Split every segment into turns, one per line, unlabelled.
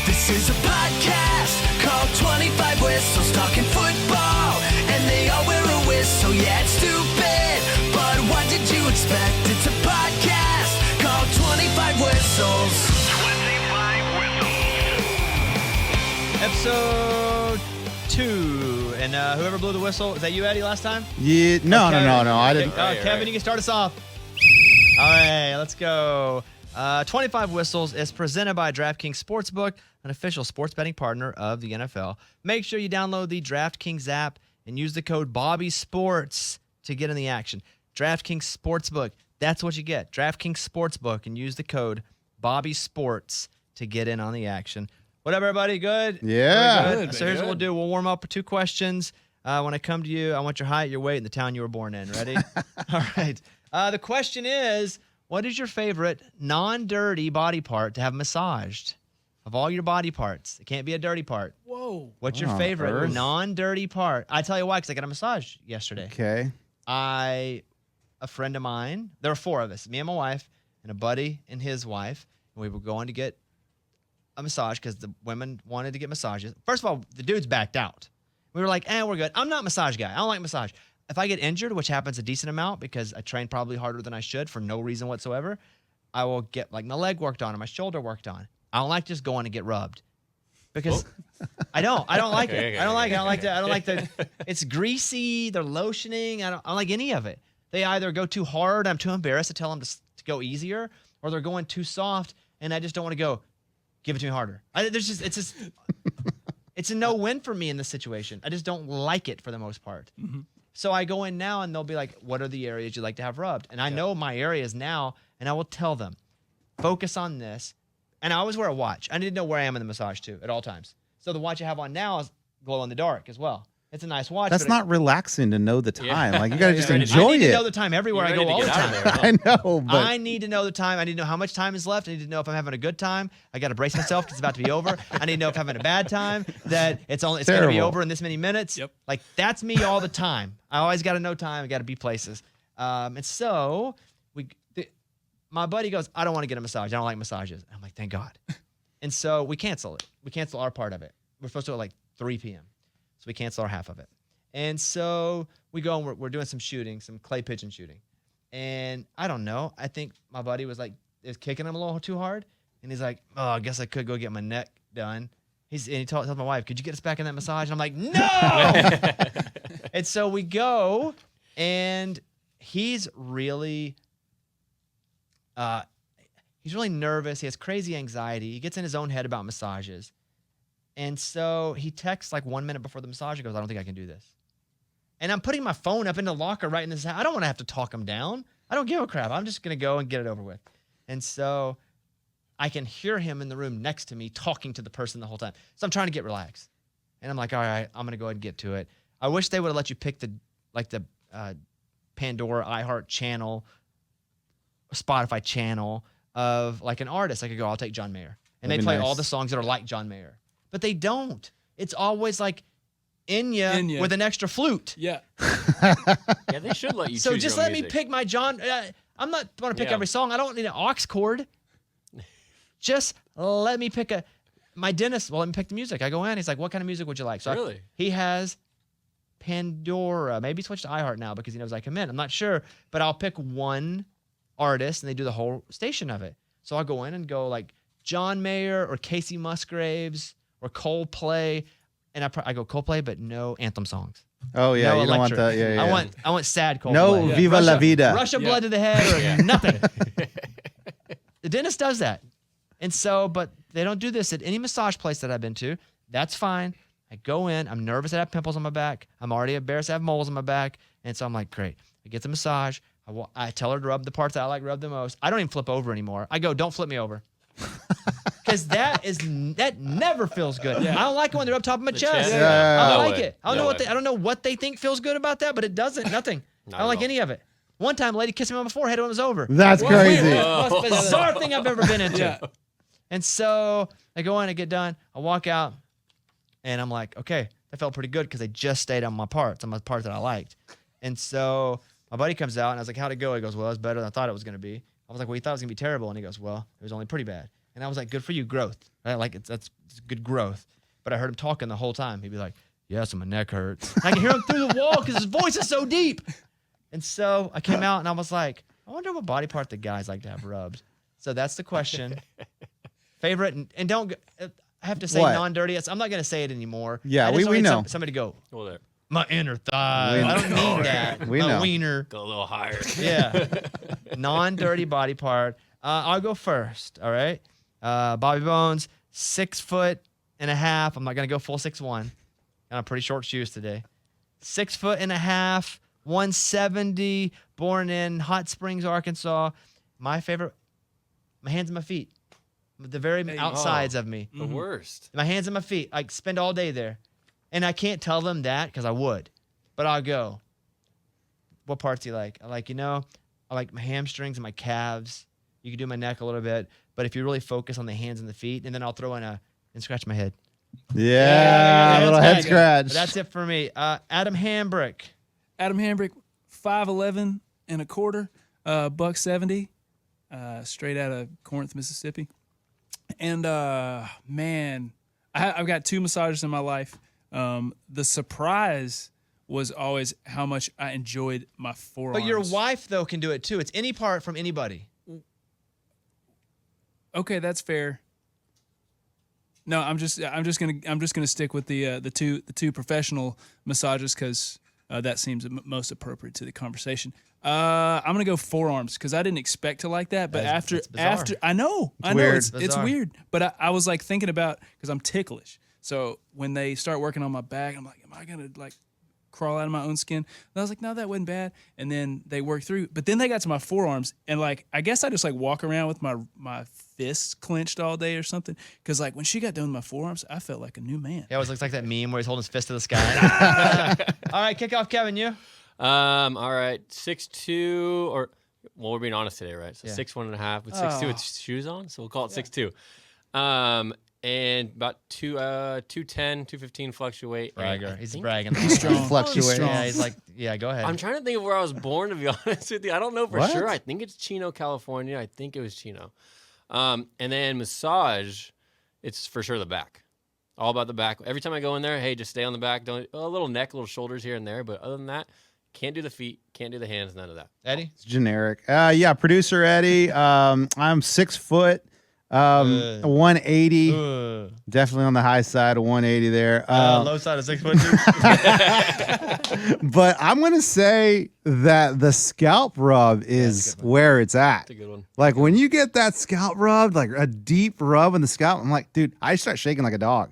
This is a podcast called 25 Whistles, talking football, and they all wear a whistle. Yeah, it's stupid, but what did you expect? It's a podcast called 25 Whistles.
25 Whistles. Episode 2. And whoever blew the whistle, is that you, Eddie, last time?
Yeah, no, I didn't.
Kevin, you can start us off. All right, let's go. 25 Whistles is presented by DraftKings Sportsbook, an official sports betting partner of the NFL. Make sure you download the DraftKings app and use the code BobbySports to get in the action. DraftKings Sportsbook, that's what you get. DraftKings Sportsbook, and use the code BobbySports to get in on the action. What up, everybody? Good?
Yeah.
Good. So here's what we'll do. We'll warm up with 2 questions. When I come to you, I want your height, your weight, and the town you were born in. Ready? All right. The question is, what is your favorite non-dirty body part to have massaged? Of all your body parts. It can't be a dirty part.
Whoa.
What's your favorite non-dirty part? I tell you why, because I got a massage yesterday.
Okay.
A friend of mine, there were 4 of us, me and my wife, and a buddy and his wife, and we were going to get a massage because the women wanted to get massages. First of all, the dudes backed out. We were like, we're good. I'm not a massage guy. I don't like massage. If I get injured, which happens a decent amount because I train probably harder than I should for no reason whatsoever, I will get like my leg worked on or my shoulder worked on. I don't like just going to get rubbed because I don't like it. I don't like the, it's greasy. They're lotioning. I don't like any of it. They either go too hard. I'm too embarrassed to tell them to go easier, or they're going too soft. And I just don't want to go, give it to me harder. It's a no-win for me in this situation. I just don't like it for the most part. Mm-hmm. So I go in now and they'll be like, what are the areas you'd like to have rubbed? And I know my areas now, and I will tell them, focus on this. And I always wear a watch. I need to know where I am in the massage too at all times. So the watch I have on now is glow in the dark as well. It's a nice watch.
That's not relaxing to know the time. Like, you got to just enjoy it.
I need to know the time everywhere I go all the time.
I know, but
I need to know the time. I need to know how much time is left. I need to know if I'm having a good time. I got to brace myself because it's about to be over. I need to know if I'm having a bad time, that it's going to be over in this many minutes.
Yep.
Like, that's me all the time. I always got to know time. I got to be places. And so my buddy goes, I don't want to get a massage. I don't like massages. I'm like, thank God. And so we cancel it. We cancel our part of it. We're supposed to do it like 3 p.m. So we cancel our half of it. And so we go and we're doing some shooting, some clay pigeon shooting. And I don't know. I think my buddy was kicking him a little too hard. And he's like, oh, I guess I could go get my neck done. He tells my wife, could you get us back in that massage? And I'm like, no! And so we go, and he's really nervous. He has crazy anxiety. He gets in his own head about massages. And so he texts like 1 minute before the massage and goes, I don't think I can do this. And I'm putting my phone up in the locker right in this house. I don't want to have to talk him down. I don't give a crap. I'm just going to go and get it over with. And so I can hear him in the room next to me talking to the person the whole time. So I'm trying to get relaxed. And I'm like, all right, I'm going to go ahead and get to it. I wish they would have let you pick the Pandora, iHeart channel, Spotify channel of like an artist. I could go, I'll take John Mayer. And they play all the songs that are like John Mayer. But they don't. It's always like Enya with an extra flute.
Yeah.
Yeah, they should let you
So
choose
just
your
let
music.
me pick my John. I'm not going to pick every song. I don't need an aux cord. Just let me pick my dentist. Well, let me pick the music. I go in. He's like, what kind of music would you like? So
Really?
He has Pandora. Maybe switch to iHeart now because he knows I come in. I'm not sure. But I'll pick one artist, and they do the whole station of it. So I'll go in and go like John Mayer or Casey Musgraves or Coldplay. And I go Coldplay, but no anthem songs.
oh yeah,
No
you don't want
electric.
that. Yeah.
I want sad Coldplay.
No, Viva la Vida.
Russia blood to the head or nothing. The dentist does that. And so, but they don't do this at any massage place that I've been to. That's fine. I go in. I'm nervous I have pimples on my back. I'm already embarrassed I have moles on my back. And so I'm like, great. I get the massage. I tell her to rub the parts that I like rub the most. I don't even flip over anymore. I go, don't flip me over. Because that never feels good. Yeah. I don't like it when they're up top of my chest. I don't like it. I don't know what they think feels good about that, but it doesn't. Nothing. I don't like any of it. One time, a lady kissed me on my forehead when it was over.
That's crazy.
Most bizarre thing I've ever been into. Yeah. And so I go in, I get done, I walk out, and I'm like, okay, that felt pretty good because they just stayed on my parts that I liked. And so my buddy comes out, and I was like, how'd it go? He goes, well, it was better than I thought it was going to be. I was like, well, he thought it was gonna be terrible, and he goes, well, it was only pretty bad. And I was like, good for you, growth. Right? Like that's good growth. But I heard him talking the whole time. He'd be like, yeah, so my neck hurts. I can hear him through the wall because his voice is so deep. And so I came out and I was like, I wonder what body part the guys like to have rubbed. So that's the question. Favorite, and don't, I have to say
What?
non-dirty. I'm not going to say it anymore.
Yeah,
I just
we
don't
know.
need somebody to go,
Well, there.
my inner thigh.
We
I don't
know.
mean that.
We
my
know.
wiener.
Go a little higher.
Yeah. Non-dirty body part. I'll go first. All right. Bobby Bones, 6'1.5". I'm not going to go full 6'1". Got on pretty short shoes today. 6'1.5", 170, born in Hot Springs, Arkansas. My favorite, my hands and my feet. The very outsides of me.
The worst.
My hands and my feet. I spend all day there. And I can't tell them that because I would. But I'll go, what parts do you like? I like, I like my hamstrings and my calves. You can do my neck a little bit. But if you really focus on the hands and the feet, and then I'll throw in and scratch my head.
Yeah, a little head scratch.
But that's it for me. Adam Hambrick.
Adam Hambrick, 5'11" and a quarter, $170, straight out of Corinth, Mississippi. And man, I've got 2 massages in my life. The surprise was always how much I enjoyed my forearms.
But your wife though can do it too. It's any part from anybody.
Okay, that's fair. No, I'm just gonna stick with the two professional massages because that seems most appropriate to the conversation. I'm gonna go forearms because I didn't expect to like that, but
That's bizarre.
after I know
weird.
it's
Bizarre.
weird, but I was like thinking about because I'm ticklish. So when they start working on my back, I'm like, am I gonna like crawl out of my own skin? And I was like, no, that wasn't bad. And then they worked through, but then they got to my forearms, and like I guess I just like walk around with my fists clenched all day or something. Because like when she got done with my forearms, I felt like a new man.
It always looks like that meme where he's holding his fist to the sky. All right, kick off, Kevin. You?
All right, 6'2", or well, we're being honest today, right? So
Yeah.
6'1.5", but 6'2" with shoes on, so we'll call it 6'2". And about 210, 215 fluctuate.
Bragger.
And I
He's
think-
bragging.
Strong.
Fluctuate.
Strong.
Yeah, he's like, yeah, go ahead.
I'm trying to think of where I was born, to be honest with you. I don't know for
What?
sure. I think it's Chino, California. I think it was Chino. And then massage, it's for sure the back. All about the back. Every time I go in there, hey, just stay on the back. Don't a little neck, little shoulders here and there. But other than that, can't do the feet, can't do the hands, none of that.
Eddie?
It's generic. Yeah, producer Eddie. I'm 6 foot, 180. Definitely on the high side of 180 there.
Low side of 6'2".
But I'm gonna say that the scalp rub is where it's at.
That's a good one.
Like when you get that scalp rub, like a deep rub in the scalp, I'm like, dude, I start shaking like a dog.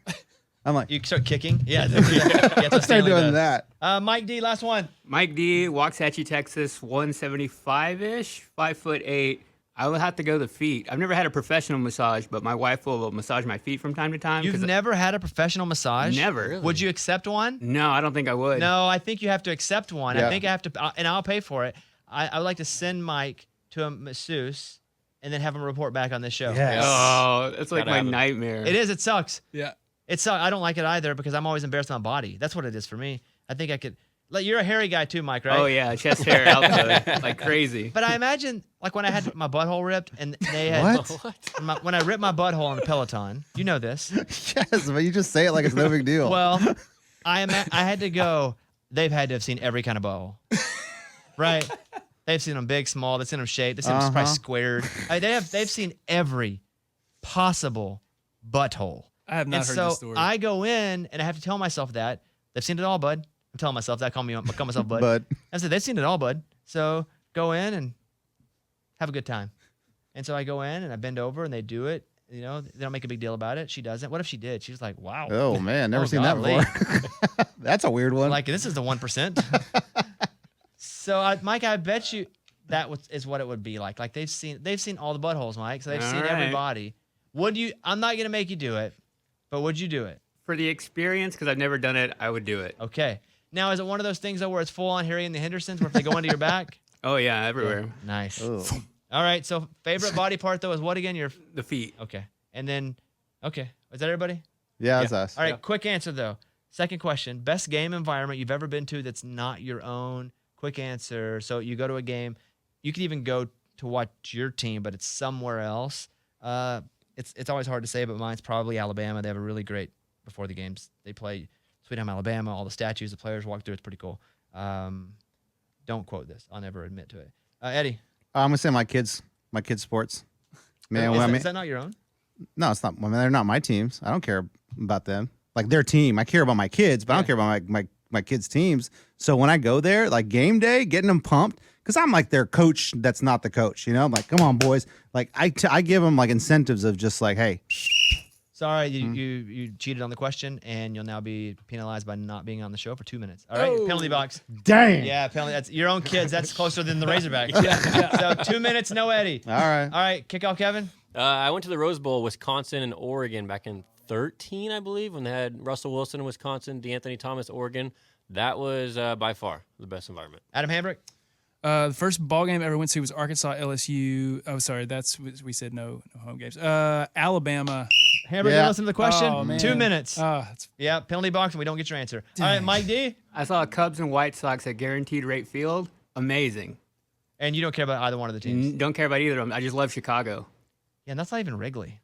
I'm like,
You start kicking? Yeah. That's
I
what
start
Stanley
doing
does.
that.
Mike D, last one.
Mike D, Waxahachie, Texas, 175-ish, 5'8". I would have to go the feet. I've never had a professional massage, but my wife will massage my feet from time to time.
You've
'cause
never had a professional massage?
Never.
Would you accept one?
No, I don't think I would.
No, I think you have to accept one.
Yeah.
I think I have to, and I'll pay for it. I would like to send Mike to a masseuse and then have him report back on this show.
Yes.
Oh, it's like
Gotta
my
have it.
nightmare.
It is. It sucks.
Yeah.
It sucks. I don't like it either because I'm always embarrassed of my body. That's what it is for me. I think I could. Like, you're a hairy guy too, Mike, right?
Oh, yeah, chest hair out like crazy.
But I imagine, like, when I had my butthole ripped and they had.
What?
When I ripped my butthole on the Peloton, you know this.
Yes, but you just say it like it's no big deal.
Well, I had to go. They've had to have seen every kind of butthole, right? They've seen them big, small. They've seen them shaped. They've seen them probably squared. They've seen every possible butthole.
I have not
And
heard
so
this story.
I go in and I have to tell myself that they've seen it all, bud. I'm telling myself that. Call myself bud.
Bud.
I said they've seen it all, bud. So go in and have a good time. And so I go in and I bend over and they do it. You know, they don't make a big deal about it. She doesn't. What if she did? She was like, wow.
Oh man, never
Oh,
seen that
golly.
before. That's a weird one.
Like, this is the 1%. So, Mike, I bet you that is what it would be like. Like, they've seen all the buttholes, Mike. So they've
All
seen
right.
everybody. Would you? I'm not gonna make you do it, but would you do it?
For the experience, because I've never done it, I would do it.
Okay. Now, is it one of those things though where it's full on Harry and the Hendersons, where if they go into your back?
Oh, yeah, everywhere.
Nice.
Ugh.
All right. So, favorite body part though is what again? Your
The feet.
okay. And then, okay. Is that everybody?
Yeah, that's us.
All right. Quick answer though. Second question: best game environment you've ever been to that's not your own. Quick answer. So you go to a game. You could even go to watch your team, but it's somewhere else. It's always hard to say, but mine's probably Alabama. They have a really great before the games. They play Sweet Home Alabama. All the statues the players walk through. It's pretty cool. Don't quote this. I'll never admit to it. Eddie.
I'm gonna say my kids' sports. Man,
Is that not your own?
No, it's not. I mean, they're not my teams. I don't care about them. Like their team, I care about my kids, but I don't care about my kids' teams. So when I go there, like game day, getting them pumped, because I'm like their coach. That's not the coach. I'm like, come on, boys. Like I give them like incentives of just like, hey.
Sorry, you cheated on the question, and you'll now be penalized by not being on the show for 2 minutes. All right, penalty box.
Dang.
Yeah, penalty. That's your own kids. That's closer than the Razorbacks. So 2 minutes, no Eddie.
All right.
Kickoff Kevin.
I went to the Rose Bowl, Wisconsin and Oregon back in 2013, I believe, when they had Russell Wilson in Wisconsin, DeAnthony Thomas, Oregon. That was by far the best environment.
Adam Hambrick.
The first ball game I ever went to was Arkansas LSU. Oh, sorry, we said no home games. Alabama.
Hambrick, you listen to the question.
Oh, man.
2 minutes.
It's
Yeah, penalty box, and we don't get your answer. All right, Mike D.
I saw Cubs and White Sox at Guaranteed Rate Field. Amazing.
And you don't care about either one of the teams.
Don't care about either of them. I just love Chicago.
Yeah, and that's not even Wrigley.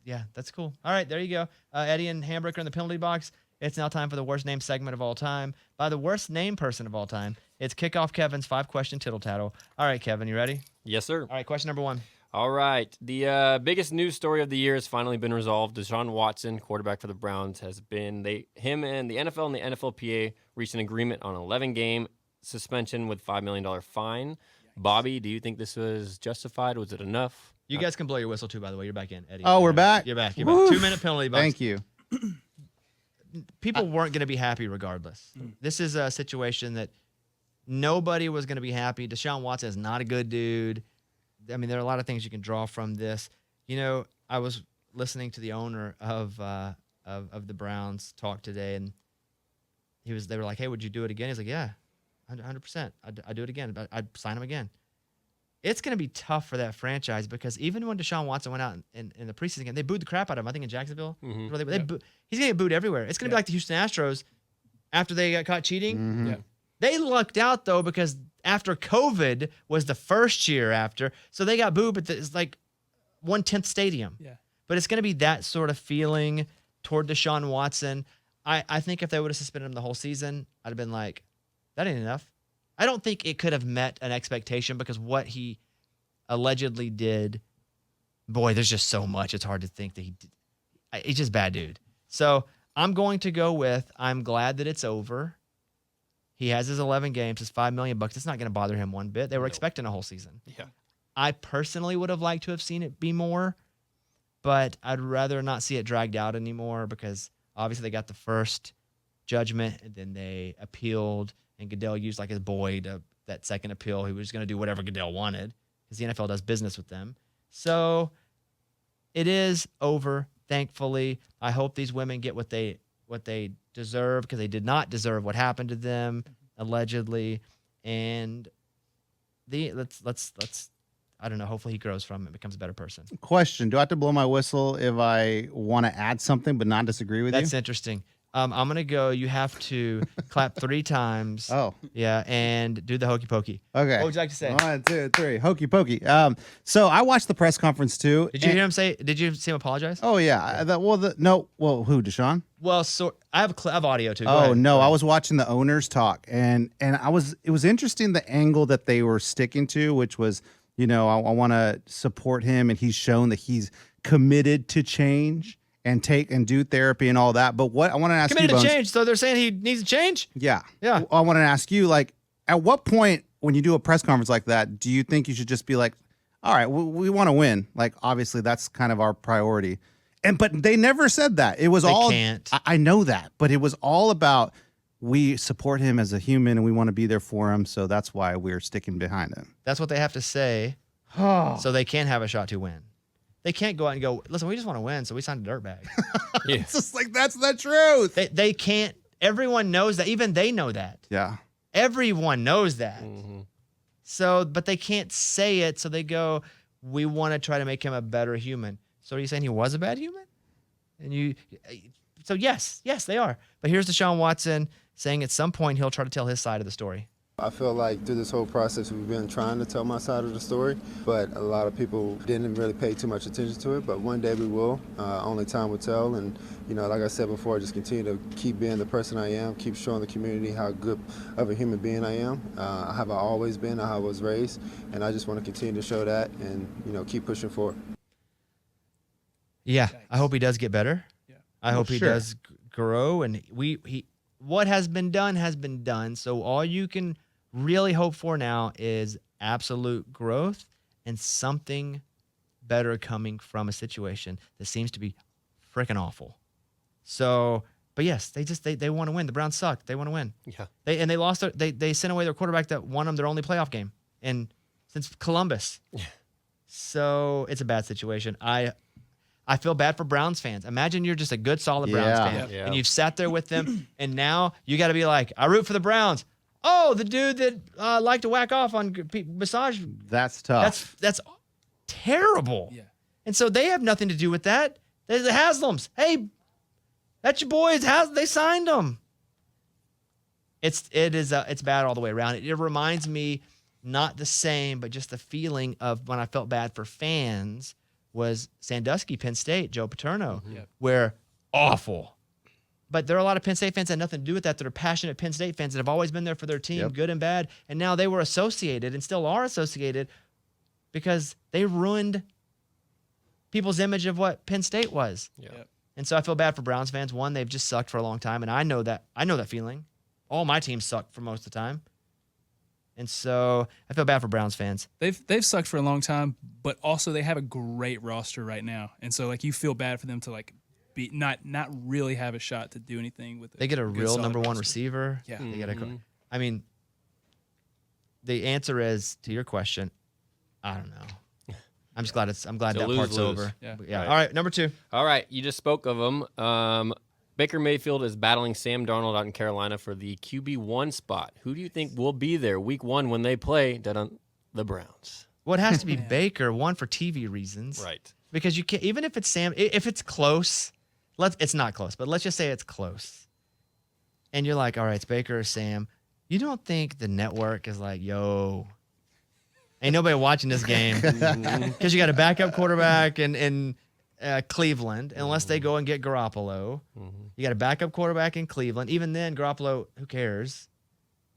Yeah, that's cool. All right, there you go. Eddie and Hambrick are in the penalty box. It's now time for the worst name segment of all time. By the worst name person of all time, it's Kickoff Kevin's 5-question tittle tattle. All right, Kevin, you ready?
Yes, sir.
All right, question number 1.
All right. The biggest news story of the year has finally been resolved. Deshaun Watson, quarterback for the Browns, him and the NFL and the NFLPA reached an agreement on an 11-game suspension with $5 million fine. Bobby, do you think this was justified? Was it enough?
You guys can blow your whistle too, by the way. You're back in, Eddie.
Oh, we're back?
You're back.
Woo.
2-minute penalty box.
Thank you.
People weren't going to be happy regardless. This is a situation that nobody was going to be happy. Deshaun Watson is not a good dude. I mean, there are a lot of things you can draw from this. I was listening to the owner of the Browns talk today, and they were like, "Hey, would you do it again?" He's like, "Yeah, 100%. I'd do it again. I'd sign him again." It's going to be tough for that franchise because even when Deshaun Watson went out in the preseason game, they booed the crap out of him. I think in Jacksonville.
Mm-hmm.
He's going to get booed everywhere. It's going to be like the Houston Astros after they got caught cheating.
Mm-hmm.
Yeah.
They lucked out, though, because after COVID was the first year after, so they got booed, but it's like 1/10 stadium.
Yeah.
But it's going to be that sort of feeling toward Deshaun Watson. I think if they would have suspended him the whole season, I'd have been like, that ain't enough. I don't think it could have met an expectation because what he allegedly did, boy, there's just so much. It's hard to think that he did. He's just a bad dude. So I'm going to go with, I'm glad that it's over. He has his 11 games, his $5 million. It's not going to bother him one bit. They were expecting a whole season.
Yeah.
I personally would have liked to have seen it be more, but I'd rather not see it dragged out anymore because obviously they got the first judgment and then they appealed, and Goodell used like his boy to that second appeal. He was going to do whatever Goodell wanted because the NFL does business with them. So it is over, thankfully. I hope these women get what they deserve because they did not deserve what happened to them allegedly. And let's I don't know. Hopefully he grows from it and becomes a better person.
Question: do I have to blow my whistle if I want to add something but not disagree with
That's
you?
interesting. I'm gonna go. You have to clap 3 times.
Oh,
Yeah, and do the hokey pokey.
okay.
What would you like to say?
1, 2, 3, hokey pokey. So I watched the press conference too.
Did you hear him say? Did you see him apologize?
Oh yeah. Who? Deshaun?
Well, so I have I have audio too. Go
Oh
ahead.
no,
Go
I
ahead.
was watching the owners talk, and it was interesting the angle that they were sticking to, which was, I want to support him, and he's shown that he's committed to change and do therapy and all that. But what I want to ask
committed
you,
to
Bones,
change. So they're saying he needs to change.
Yeah.
Yeah.
I want to ask you, like, at what point when you do a press conference like that, do you think you should just be like, all right, we want to win. Like, obviously that's kind of our priority. But they never said that. It was all,
can't.
I know that, but it was all about, we support him as a human and we want to be there for him. So that's why we're sticking behind him.
That's what they have to say. So they can have a shot to win. They can't go out and go, listen, we just want to win, so we signed a dirtbag.
Yeah.
It's just like, that's the truth.
They can't. Everyone knows that. Even they know that.
Yeah.
Everyone knows that.
Mm-hmm.
So, but they can't say it. So they go, we want to try to make him a better human. So are you saying he was a bad human? So yes, they are. But here's Deshaun Watson saying at some point he'll try to tell his side of the story.
I feel like through this whole process, we've been trying to tell my side of the story, but a lot of people didn't really pay too much attention to it. But one day we will. Only time will tell. And, like I said before, just continue to keep being the person I am, keep showing the community how good of a human being I am. How I've always been, how I was raised. And I just want to continue to show that and, keep pushing forward.
Yeah, I hope he does get better.
Yeah.
I hope he
sure.
does grow. And what has been done has been done. So all you can really hope for now is absolute growth and something better coming from a situation that seems to be freaking awful. So, but yes, they want to win. The Browns suck. They want to win.
Yeah.
They lost they sent away their quarterback that won them their only playoff game since Columbus.
Yeah.
So it's a bad situation. I feel bad for Browns fans. Imagine you're just a good, solid Browns
Yeah.
fan,
Yeah.
and you've sat there with them, and now you got to be like, I root for the Browns. Oh, the dude that liked to whack off on massage.
That's tough.
That's terrible.
Yeah.
And so they have nothing to do with that. They're the Haslams. Hey, that's your boys. They signed them. It's bad all the way around. It reminds me, not the same, but just the feeling of when I felt bad for fans was Sandusky, Penn State, Joe Paterno, where awful. But there are a lot of Penn State fans that have nothing to do with that. That are passionate Penn State fans that have always been there for their team, good and bad. And now they were associated and still are associated because they ruined people's image of what Penn State was.
Yeah.
Yep.
And so I feel bad for Browns fans. One, they've just sucked for a long time, and I know that feeling. All my teams suck for most of the time. And so I feel bad for Browns fans.
They've sucked for a long time, but also they have a great roster right now, and so like you feel bad for them to like be not really have a shot to do anything with it.
They get a real number one receiver.
Yeah.
They get I mean, the answer is to your question, I don't know. I'm just glad I'm glad
It's a
that part's
lose-lose.
over.
Yeah.
Yeah.
Right.
All right, number 2.
All right, you just spoke of him. Baker Mayfield is battling Sam Darnold out in Carolina for the QB1 spot. Who do you think will be there week 1 when they play the Browns?
Well, it has to be Baker, one for TV reasons.
Right.
Because you can't, even if it's Sam, if it's close, it's not close, but let's just say it's close. And you're like, all right, it's Baker or Sam. You don't think the network is like, yo, ain't nobody watching this game because you got a backup quarterback in Cleveland, unless they go and get Garoppolo. You got a backup quarterback in Cleveland. Even then, Garoppolo, who cares?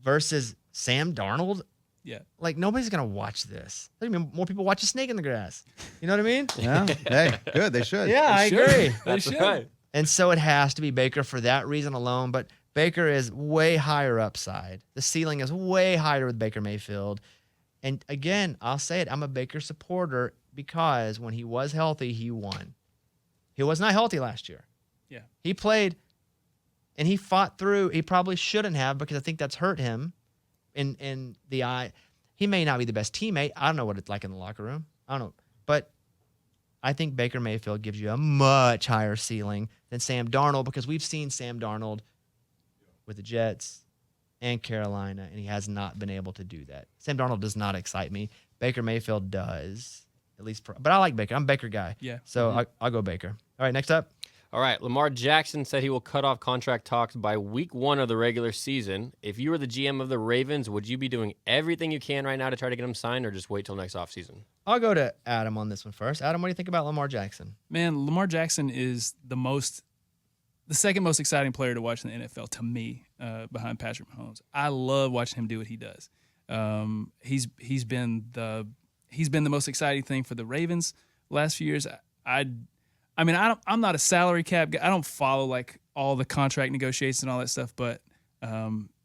Versus Sam Darnold.
Yeah.
Like, nobody's going to watch this. I mean, more people watch a snake in the grass. You know what I mean?
Yeah. Hey, good. They should.
Yeah, I
should.
agree.
They
That's
should.
right.
And so it has to be Baker for that reason alone. But Baker is way higher upside. The ceiling is way higher with Baker Mayfield. And again, I'll say it. I'm a Baker supporter because when he was healthy, he won. He was not healthy last year.
Yeah.
He played and he fought through. He probably shouldn't have because I think that's hurt him in the eye. He may not be the best teammate. I don't know what it's like in the locker room. I don't know. But I think Baker Mayfield gives you a much higher ceiling than Sam Darnold because we've seen Sam Darnold with the Jets and Carolina, and he has not been able to do that. Sam Darnold does not excite me. Baker Mayfield does, at least. But I like Baker. I'm a Baker guy.
Yeah.
So I'll go Baker. All right, next up.
All right, Lamar Jackson said he will cut off contract talks by week 1 of the regular season. If you were the GM of the Ravens, would you be doing everything you can right now to try to get him signed or just wait till next offseason?
I'll go to Adam on this one first. Adam, what do you think about Lamar Jackson?
Man, Lamar Jackson is the second most exciting player to watch in the NFL to me, behind Patrick Mahomes. I love watching him do what he does. He's been the most exciting thing for the Ravens last few years. I'm not a salary cap guy. I don't follow like all the contract negotiations and all that stuff, but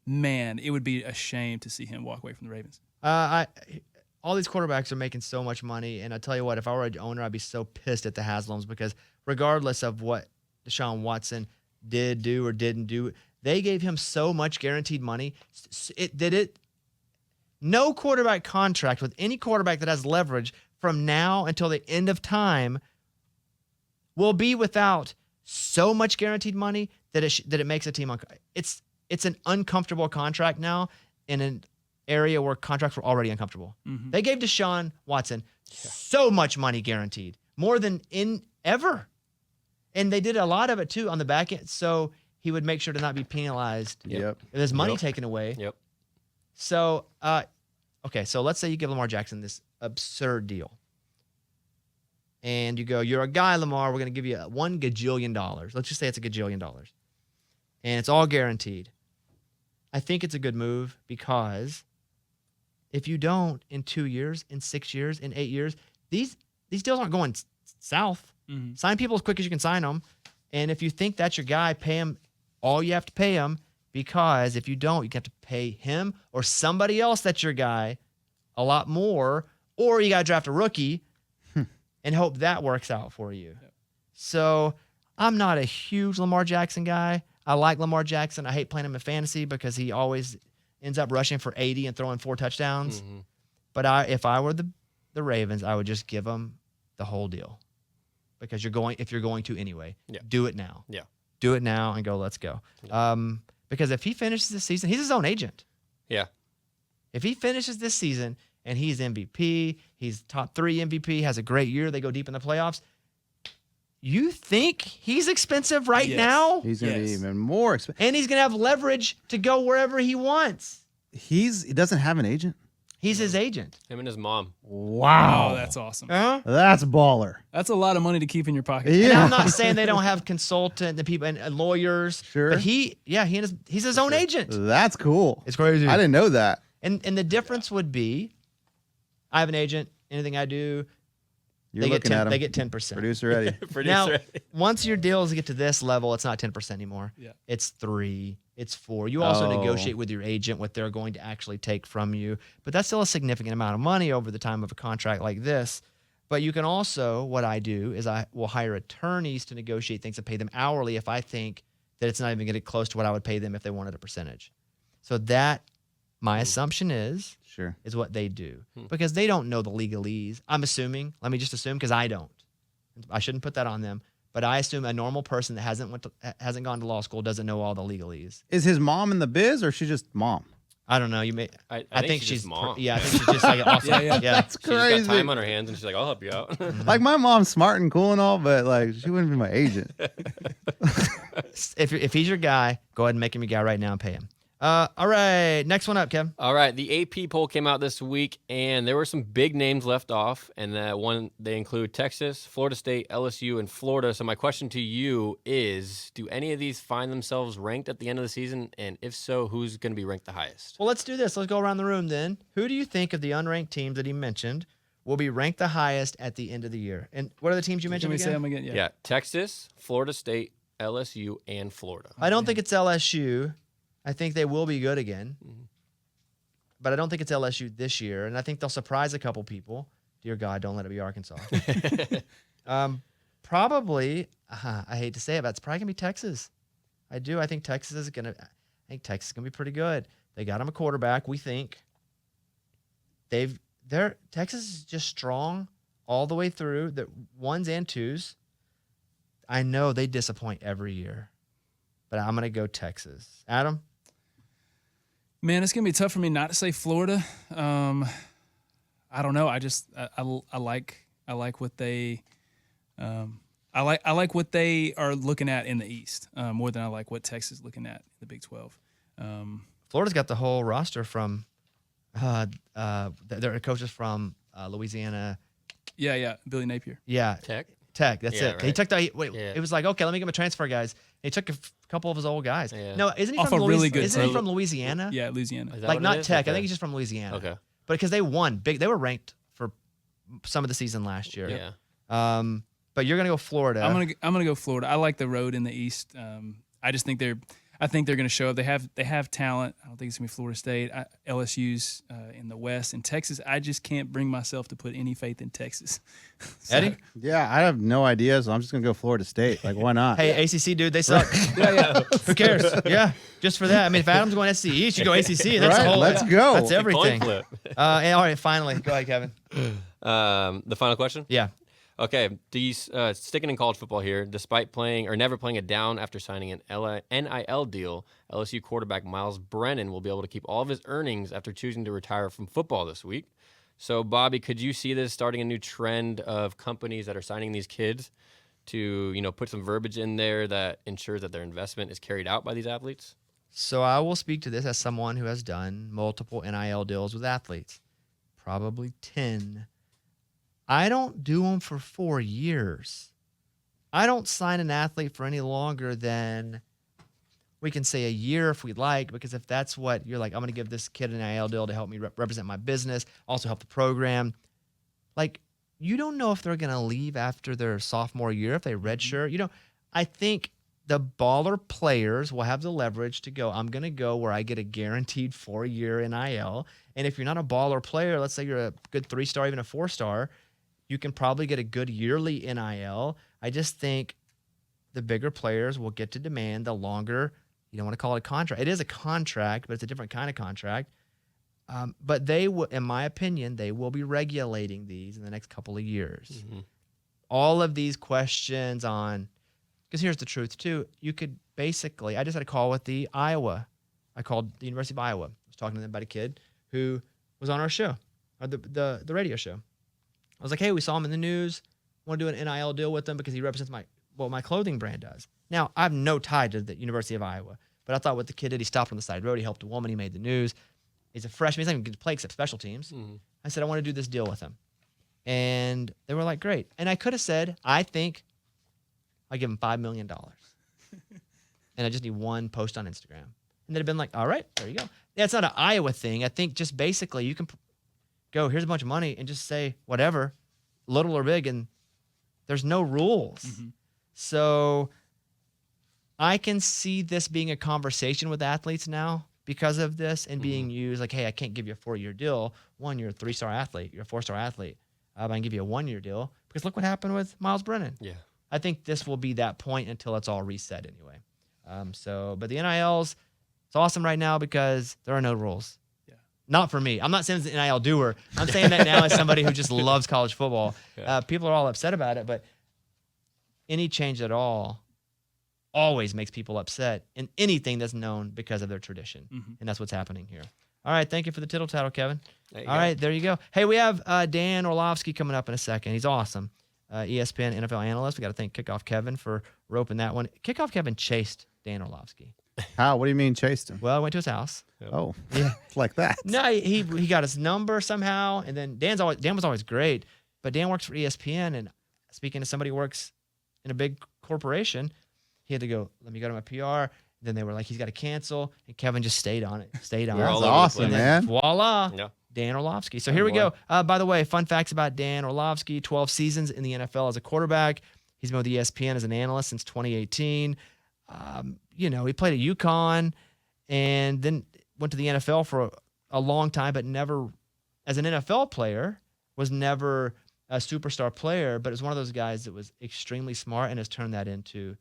man, it would be a shame to see him walk away from the Ravens.
All these quarterbacks are making so much money, and I tell you what, if I were an owner, I'd be so pissed at the Haslams because regardless of what Deshaun Watson did do or didn't do, they gave him so much guaranteed money. No quarterback contract with any quarterback that has leverage from now until the end of time will be without so much guaranteed money that it makes a team it's an uncomfortable contract now in an area where contracts were already uncomfortable.
Mm-hmm.
They gave Deshaun Watson so much money guaranteed, more than in ever. And they did a lot of it too on the back end, so he would make sure to not be penalized.
Yep.
If there's money taken away.
Yep.
So, okay, so let's say you give Lamar Jackson this absurd deal. And you go, you're a guy, Lamar, we're going to give you $1 gajillion. Let's just say it's $1 gajillion. And it's all guaranteed. I think it's a good move because if you don't, in 2 years, in 6 years, in 8 years, these deals aren't going south.
Mm-hmm.
Sign people as quick as you can sign them. And if you think that's your guy, pay him all you have to pay him, because if you don't, you have to pay him or somebody else that's your guy a lot more, or you got to draft a rookie and hope that works out for you. Yep. So I'm not a huge Lamar Jackson guy. I like Lamar Jackson. I hate playing him in fantasy because he always ends up rushing for 80 and throwing 4 touchdowns.
Mm-hmm.
But if I were the Ravens, I would just give him the whole deal, because if you're going to anyway, do it now.
Yeah.
Do it now and go, let's go. Yeah. Because if he finishes this season, he's his own agent.
Yeah.
If he finishes this season and he's MVP, he's top 3 MVP, has a great year, they go deep in the playoffs, you think he's expensive now?
He's going to be even more expensive.
And he's going to have leverage to go wherever he wants.
He doesn't have an agent?
He's his agent.
Him and his mom.
Wow.
Oh, that's awesome.
Huh?
That's baller.
That's a lot of money to keep in your pocket.
Yeah. And I'm not saying they don't have consultant and people and lawyers.
Sure.
But he's his own agent.
That's cool.
It's crazy.
I didn't know that.
And the difference would be, I have an agent. Anything I do,
You're looking at him.
They get 10%.
Producer ready.
Now, once your deals get to this level, it's not 10% anymore.
Yeah.
It's 3. It's 4. You also negotiate with your agent what they're going to actually take from you. But that's still a significant amount of money over the time of a contract like this. But you can also, what I do is I will hire attorneys to negotiate things and pay them hourly if I think that it's not even going to get close to what I would pay them if they wanted a percentage. So that, my assumption is what they do. Because they don't know the legalese. I'm assuming, let me just assume, because I don't. I shouldn't put that on them. But I assume a normal person that hasn't gone to law school doesn't know all the legalese.
Is his mom in the biz, or is she just mom?
I don't know. You may.
I
think
she's mom.
Yeah, I think she's just like awesome.
Yeah.
That's
She's
crazy.
got time on her hands, and she's like, "I'll help you out."
Like, my mom's smart and cool and all, but like, she wouldn't be my agent.
If he's your guy, go ahead and make him your guy right now and pay him. All right, next one up, Kevin.
All right, the AP poll came out this week, and there were some big names left off, and they include Texas, Florida State, LSU, and Florida. So my question to you is, do any of these find themselves ranked at the end of the season? And if so, who's going to be ranked the highest?
Well, let's do this. Let's go around the room then. Who do you think of the unranked teams that he mentioned will be ranked the highest at the end of the year? And what are the teams you mentioned
Can we
again?
say them again?
Yeah, Texas, Florida State, LSU, and Florida.
I don't think it's LSU. I think they will be good again. Mm-hmm. But I don't think it's LSU this year. And I think they'll surprise a couple people. Dear God, don't let it be Arkansas. Probably, I hate to say it, but it's probably going to be Texas. I do. I think Texas is going to be pretty good. They got him a quarterback, we think. Texas is just strong all the way through, the 1s and 2s. I know they disappoint every year. But I'm going to go Texas. Adam?
Man, it's gonna be tough for me not to say Florida. I don't know. I just I like what they I like what they are looking at in the East more than I like what Texas is looking at in the Big 12.
Florida's got the whole roster from their coaches from Louisiana.
Yeah, Billy Napier.
Yeah,
Tech.
That's it.
Right.
He took that. Wait,
Yeah.
it was like, okay, let me get my transfer guys. He took a couple of his old guys.
Yeah.
No, isn't he
Off
from
a really good
Isn't he
team.
from Louisiana?
Yeah, Louisiana.
Is that
Like
what it
not
is?
Tech.
Okay.
I think he's just from Louisiana.
Okay.
But because they won big, they were ranked for some of the season last year.
Yeah.
But you're gonna go Florida.
I'm gonna go Florida. I like the road in the East. I just think they're going to show up. They have talent. I don't think it's going to be Florida State. LSU's in the West, and Texas. I just can't bring myself to put any faith in Texas. So,
Eddie?
Yeah, I have no idea, so I'm just gonna go Florida State. Like, why not?
Hey, ACC dude, they suck. yeah. Who cares? Yeah, just for that. I mean, if Adam's going SC East, you go ACC. That's
Right,
the whole.
let's go.
That's everything.
Coin flip.
And all right, finally, go ahead, Kevin.
The final question?
Yeah.
Okay, sticking in college football here, despite playing or never playing it down after signing an NIL deal, LSU quarterback Miles Brennan will be able to keep all of his earnings after choosing to retire from football this week. So, Bobby, could you see this starting a new trend of companies that are signing these kids to, put some verbiage in there that ensures that their investment is carried out by these athletes?
So I will speak to this as someone who has done multiple NIL deals with athletes, probably 10. I don't do them for 4 years. I don't sign an athlete for any longer than, we can say, a year if we'd like, because if that's what you're like, I'm going to give this kid an NIL deal to help me represent my business, also help the program. Like, you don't know if they're going to leave after their sophomore year, if they redshirt. You know, I think the baller players will have the leverage to go, I'm going to go where I get a guaranteed 4-year NIL. And if you're not a baller player, let's say you're a good 3-star, even a 4-star, you can probably get a good yearly NIL. I just think the bigger players will get to demand the longer, you don't want to call it a contract. It is a contract, but it's a different kind of contract. But they will, in my opinion, they will be regulating these in the next couple of years. Mm-hmm. All of these questions on, because here's the truth too. You could basically, I just had a call with I called the University of Iowa. I was talking to them about a kid who was on our show, or the radio show. I was like, hey, we saw him in the news. Want to do an NIL deal with him because he represents my clothing brand does. Now, I have no tie to the University of Iowa, but I thought what the kid did, he stopped on the side of the road. He helped a woman. He made the news. He's a freshman. He's not even going to play except special teams. Mm-hmm. I said, I want to do this deal with him. And they were like, great. And I could have said, I think I give him $5 million. And I just need one post on Instagram. And they'd have been like, all right, there you go. That's not an Iowa thing. I think just basically you can go, here's a bunch of money, and just say whatever, little or big, and there's no rules. Mm-hmm. So I can see this being a conversation with athletes now because of this, and being used like, hey, I can't give you a 4-year deal. One, you're a 3-star athlete. You're a 4-star athlete. I can give you a 1-year deal because look what happened with Miles Brennan. Yeah. I think this will be that point until it's all reset anyway. But the NILs, it's awesome right now because there are no rules. Yeah. Not for me. I'm not saying it's an NIL doer. I'm saying that now as somebody who just loves college football. Yeah. People are all upset about it, but any change at all always makes people upset in anything that's known because of their tradition. Mm-hmm. And that's what's happening here. All right. Thank you for the tittle tattle, Kevin. All right. There you go. Hey, we have Dan Orlovsky coming up in a second. He's awesome. ESPN NFL analyst. We got to thank Kickoff Kevin for roping that one. Kickoff Kevin chased Dan Orlovsky.
How? What do you mean chased him?
Well, I went to his house.
Yep. Oh, yeah, like that.
No, he got his number somehow, and then Dan was always great, but Dan works for ESPN, and speaking to somebody who works in a big corporation, he had to go, let me go to my PR. Then they were like, he's got to cancel, and Kevin just stayed on it. That's
awesome, man.
Voila. Yeah. Dan Orlovsky. So here we go. By the way, fun facts about Dan Orlovsky: 12 seasons in the NFL as a quarterback. He's been with ESPN as an analyst since 2018. He played at UConn and then went to the NFL for a long time, but never, as an NFL player, was never a superstar player, but is one of those guys that was extremely smart and has turned that into,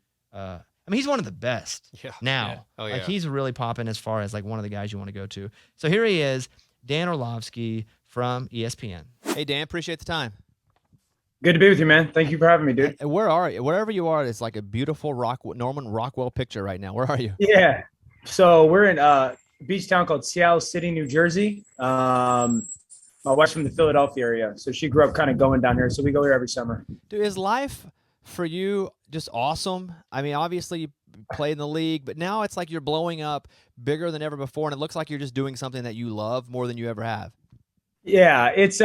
he's one of the best now. Yeah. Oh, yeah. Like, he's really popping as far as like one of the guys you want to go to. So here he is, Dan Orlovsky from ESPN. Hey, Dan, appreciate the time.
Good to be with you, man. Thank you for having me, dude.
Where are you? Wherever you are, it's like a beautiful Norman Rockwell picture right now. Where are you?
Yeah. So we're in a beach town called Seattle City, New Jersey. My wife's from the Philadelphia area, so she grew up kind of going down here. So we go here every summer.
Dude, is life for you just awesome? I mean, obviously you play in the league, but now it's like you're blowing up bigger than ever before, and it looks like you're just doing something that you love more than you ever have.
Yeah, it's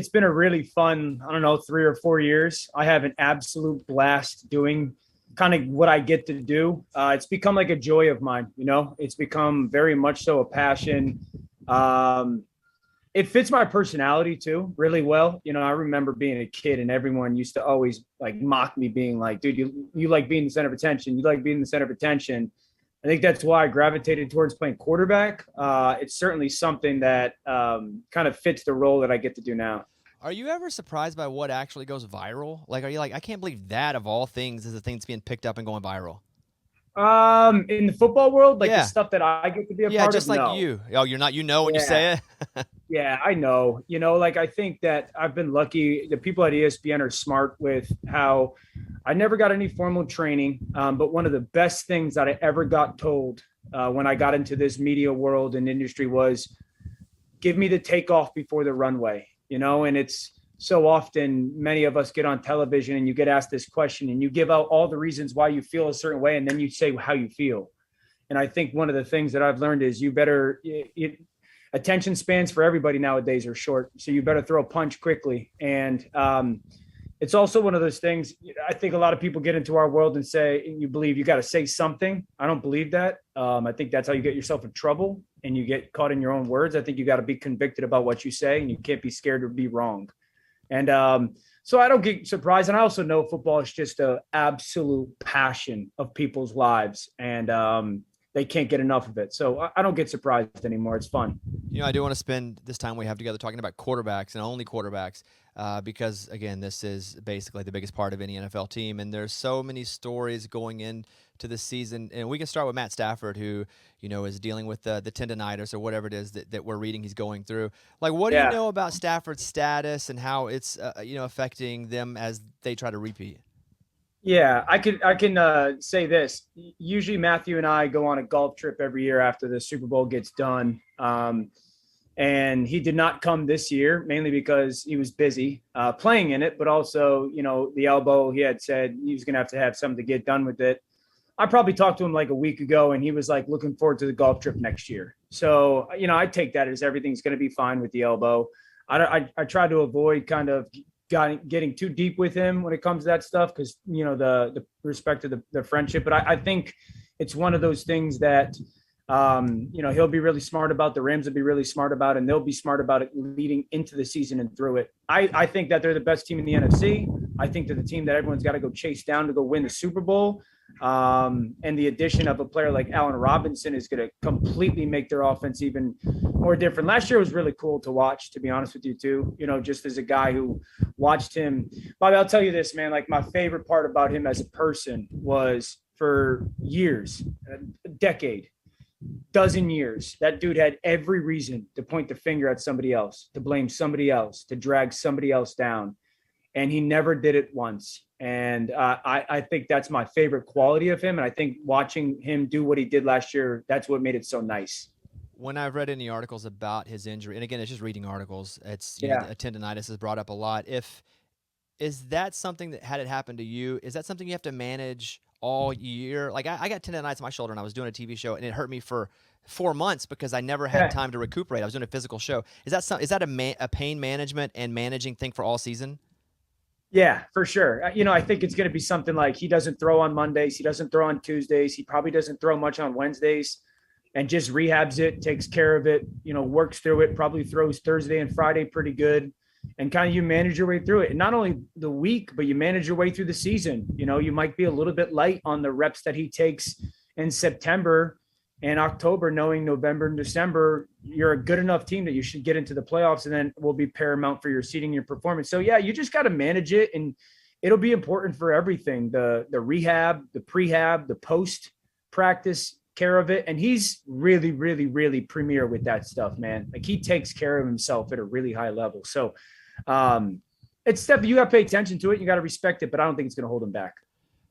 been a really fun, 3 or 4 years. I have an absolute blast doing kind of what I get to do. It's become like a joy of mine, It's become very much so a passion. It fits my personality too really well. I remember being a kid and everyone used to always like mock me, being like, dude, you like being the center of attention. You like being the center of attention. I think that's why I gravitated towards playing quarterback. It's certainly something that kind of fits the role that I get to do now.
Are you ever surprised by what actually goes viral? Like, are you like, I can't believe that of all things is the thing that's being picked up and going viral?
In the football world, like the stuff that I get to be a part of?
Yeah, just like you. Oh, you're not, when you say it?
Yeah, I know. I think that I've been lucky. The people at ESPN are smart with how I never got any formal training. But one of the best things that I ever got told when I got into this media world and industry was, give me the takeoff before the runway, and it's so often many of us get on television and you get asked this question and you give out all the reasons why you feel a certain way. And then you say how you feel. And I think one of the things that I've learned is attention spans for everybody nowadays are short. So you better throw a punch quickly. And it's also one of those things. I think a lot of people get into our world and say, you believe you got to say something. I don't believe that. I think that's how you get yourself in trouble and you get caught in your own words. I think you got to be convicted about what you say and you can't be scared to be wrong. And so I don't get surprised. And I also know football is just an absolute passion of people's lives. And they can't get enough of it. So I don't get surprised anymore. It's fun.
I do want to spend this time we have together talking about quarterbacks and only quarterbacks because, again, this is basically the biggest part of any NFL team. And there's so many stories going into the season. And we can start with Matt Stafford, who, is dealing with the tendonitis or whatever it is that we're reading he's going through. Like, what do you know about Stafford's status and how it's, affecting them as they try to repeat?
Yeah, I can say this. Usually Matthew and I go on a golf trip every year after the Super Bowl gets done. And he did not come this year, mainly because he was busy playing in it, but also, the elbow, he had said he was going to have something to get done with it. I probably talked to him like a week ago and he was like looking forward to the golf trip next year. So, I take that as everything's going to be fine with the elbow. I try to avoid kind of getting too deep with him when it comes to that stuff because the respect of the friendship, but I think it's one of those things that he'll be really smart about. The Rams will be really smart about it, and they'll be smart about it leading into the season and through it. I think that they're the best team in the NFC. I think they're the team that everyone's got to go chase down to go win the Super Bowl. And the addition of a player like Allen Robinson is going to completely make their offense even more different. Last year was really cool to watch, to be honest with you too, just as a guy who watched him. Bobby, I'll tell you this, man, like my favorite part about him as a person was for years, a decade, dozen years, that dude had every reason to point the finger at somebody else, to blame somebody else, to drag somebody else down. And he never did it once. And I think that's my favorite quality of him. And I think watching him do what he did last year, that's what made it so nice.
When I've read any articles about his injury, and again, it's just reading articles, it's a tendonitis is brought up a lot. Is that something that had it happen to you? Is that something you have to manage all year? Like I got tendonitis in my shoulder and I was doing a TV show and it hurt me for 4 months because I never had time to recuperate. I was doing a physical show. Is that a pain management and managing thing for all season?
Yeah, for sure. I think it's going to be something like he doesn't throw on Mondays. He doesn't throw on Tuesdays. He probably doesn't throw much on Wednesdays and just rehabs it, takes care of it, works through it, probably throws Thursday and Friday pretty good. And kind of you manage your way through it. And not only the week, but you manage your way through the season. You might be a little bit light on the reps that he takes in September and October, knowing November and December, you're a good enough team that you should get into the playoffs and then will be paramount for your seeding, your performance. So yeah, you just got to manage it and it'll be important for everything. The rehab, the prehab, the post practice care of it. And he's really, really, really premier with that stuff, man. Like he takes care of himself at a really high level. So it's stuff you got to pay attention to it. You got to respect it, but I don't think it's going to hold him back.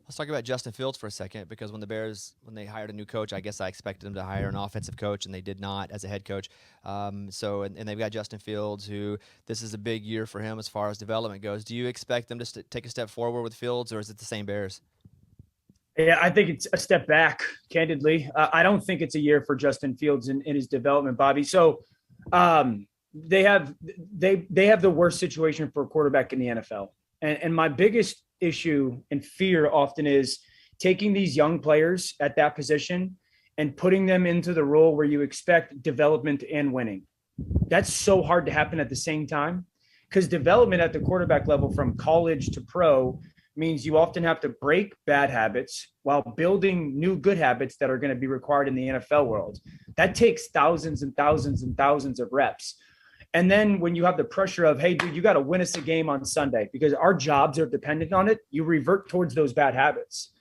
Let's talk about Justin Fields for a second, because when the Bears, when they hired a new coach, I guess I expected them to hire an offensive coach, and they did not as a head coach. And they've got Justin Fields, who this is a big year for him as far as development goes. Do you expect them to take a step forward with Fields, or is it the same Bears?
Yeah, I think it's a step back, candidly. I don't think it's a year for Justin Fields in his development, Bobby. So they have the worst situation for a quarterback in the NFL. And my biggest issue and fear often is taking these young players at that position and putting them into the role where you expect development and winning. That's so hard to happen at the same time, because development at the quarterback level from college to pro means you often have to break bad habits while building new good habits that are going to be required in the NFL world. That takes thousands and thousands and thousands of reps. And then when you have the pressure of, hey, dude, you got to win us a game on Sunday because our jobs are dependent on it, you revert towards those bad habits.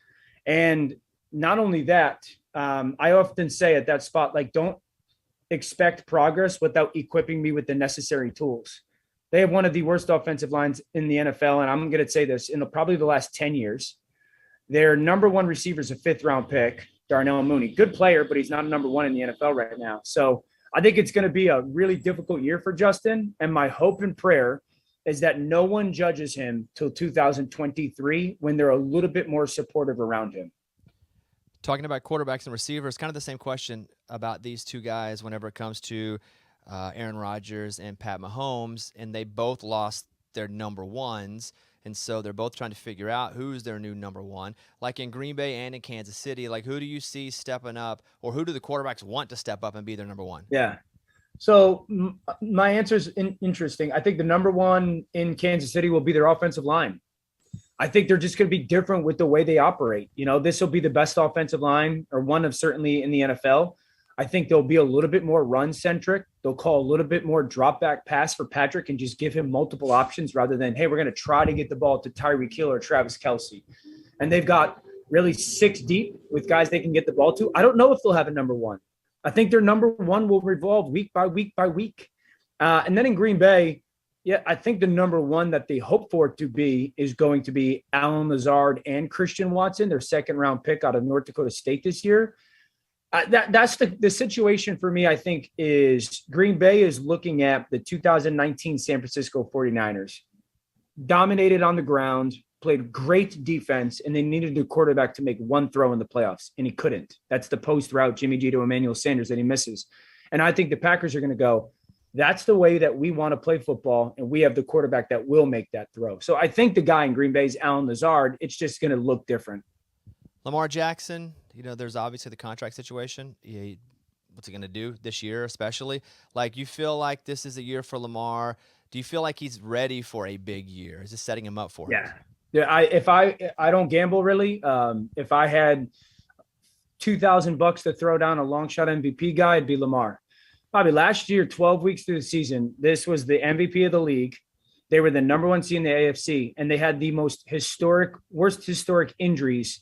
And not only that, I often say at that spot, like, don't expect progress without equipping me with the necessary tools. They have one of the worst offensive lines in the NFL. And I'm going to say this, in probably the last 10 years, their number one receiver is a 5th-round pick, Darnell Mooney. Good player, but he's not a number one in the NFL right now. So I think it's going to be a really difficult year for Justin. And my hope and prayer is that no one judges him till 2023 when they're a little bit more supportive around him.
Talking about quarterbacks and receivers, kind of the same question about these two guys whenever it comes to Aaron Rodgers and Pat Mahomes, and they both lost their number ones, and so they're both trying to figure out who's their new number one. Like in Green Bay and in Kansas City, like who do you see stepping up, or who do the quarterbacks want to step up and be their number one?
Yeah. So my answer is interesting. I think the number one in Kansas City will be their offensive line. I think they're just going to be different with the way they operate. You know, this will be the best offensive line, or one of certainly in the NFL. I think they'll be a little bit more run centric. They'll call a little bit more drop back pass for Patrick and just give him multiple options rather than, hey, we're going to try to get the ball to Tyreek Hill or Travis Kelce. And they've got really 6 deep with guys they can get the ball to. I don't know if they'll have a number one. I think their number one will revolve week by week by week. And then in Green Bay, yeah, I think the number one that they hope for it to be is going to be Allen Lazard and Christian Watson, their second-round pick out of North Dakota State this year. That's the situation for me, I think, is Green Bay is looking at the 2019 San Francisco 49ers. Dominated on the ground, played great defense, and they needed a quarterback to make one throw in the playoffs, and he couldn't. That's the post route Jimmy G to Emmanuel Sanders that he misses. And I think the Packers are going to go, that's the way that we want to play football, and we have the quarterback that will make that throw. So I think the guy in Green Bay is Allen Lazard. It's just going to look different.
Lamar Jackson, you know, there's obviously the contract situation. What's he going to do this year especially? Like, you feel like this is a year for Lamar. Do you feel like he's ready for a big year? Is this setting him up for it?
Yeah. If I don't gamble really. If I had $2,000 to throw down a long shot MVP guy, it'd be Lamar. Bobby, last year, 12 weeks through the season, this was the MVP of the league. They were the number one seed in the AFC, and they had the worst historic injuries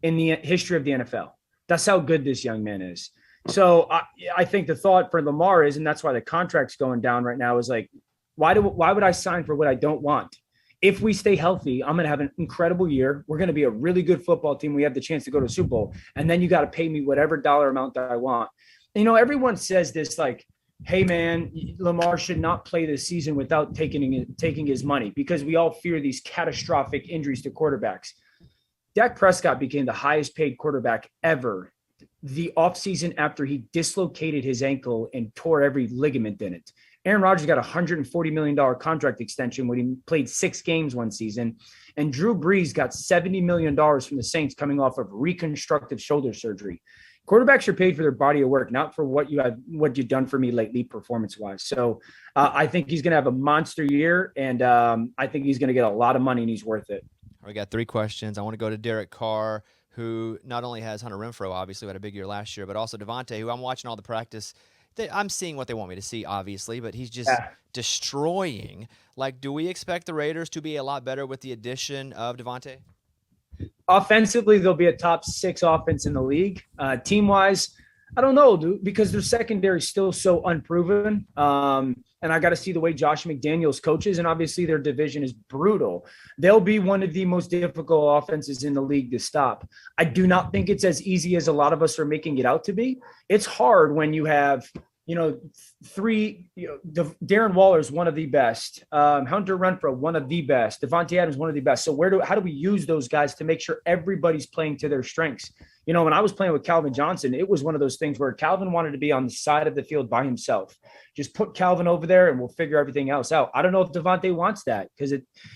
in the history of the NFL. That's how good this young man is. So I think the thought for Lamar is, and that's why the contract's going down right now, is like, why would I sign for what I don't want? If we stay healthy, I'm going to have an incredible year. We're going to be a really good football team. We have the chance to go to the Super Bowl, and then you got to pay me whatever dollar amount that I want. You know, everyone says this like, hey, man, Lamar should not play this season without taking his money, because we all fear these catastrophic injuries to quarterbacks. Dak Prescott became the highest paid quarterback ever the offseason after he dislocated his ankle and tore every ligament in it. Aaron Rodgers got a $140 million contract extension when he played 6 games one season. And Drew Brees got $70 million from the Saints coming off of reconstructive shoulder surgery. Quarterbacks are paid for their body of work, not for what you've done for me lately performance-wise. So I think he's going to have a monster year, and I think he's going to get a lot of money, and he's worth it.
We got 3 questions. I want to go to Derek Carr, who not only has Hunter Renfrow, obviously, who had a big year last year, but also Devontae, who I'm watching all the practice. I'm seeing what they want me to see, obviously, but he's just destroying. Like, do we expect the Raiders to be a lot better with the addition of Devontae?
Offensively, they'll be a top 6 offense in the league. Team-wise, I don't know, dude, because their secondary is still so unproven. And I got to see the way Josh McDaniels coaches, and obviously their division is brutal. They'll be one of the most difficult offenses in the league to stop. I do not think it's as easy as a lot of us are making it out to be. It's hard when you have, 3, Darren Waller is one of the best. Hunter Renfrow, one of the best. Devontae Adams, one of the best. So how do we use those guys to make sure everybody's playing to their strengths? When I was playing with Calvin Johnson, it was one of those things where Calvin wanted to be on the side of the field by himself. Just put Calvin over there and we'll figure everything else out. I don't know if Devontae wants that, because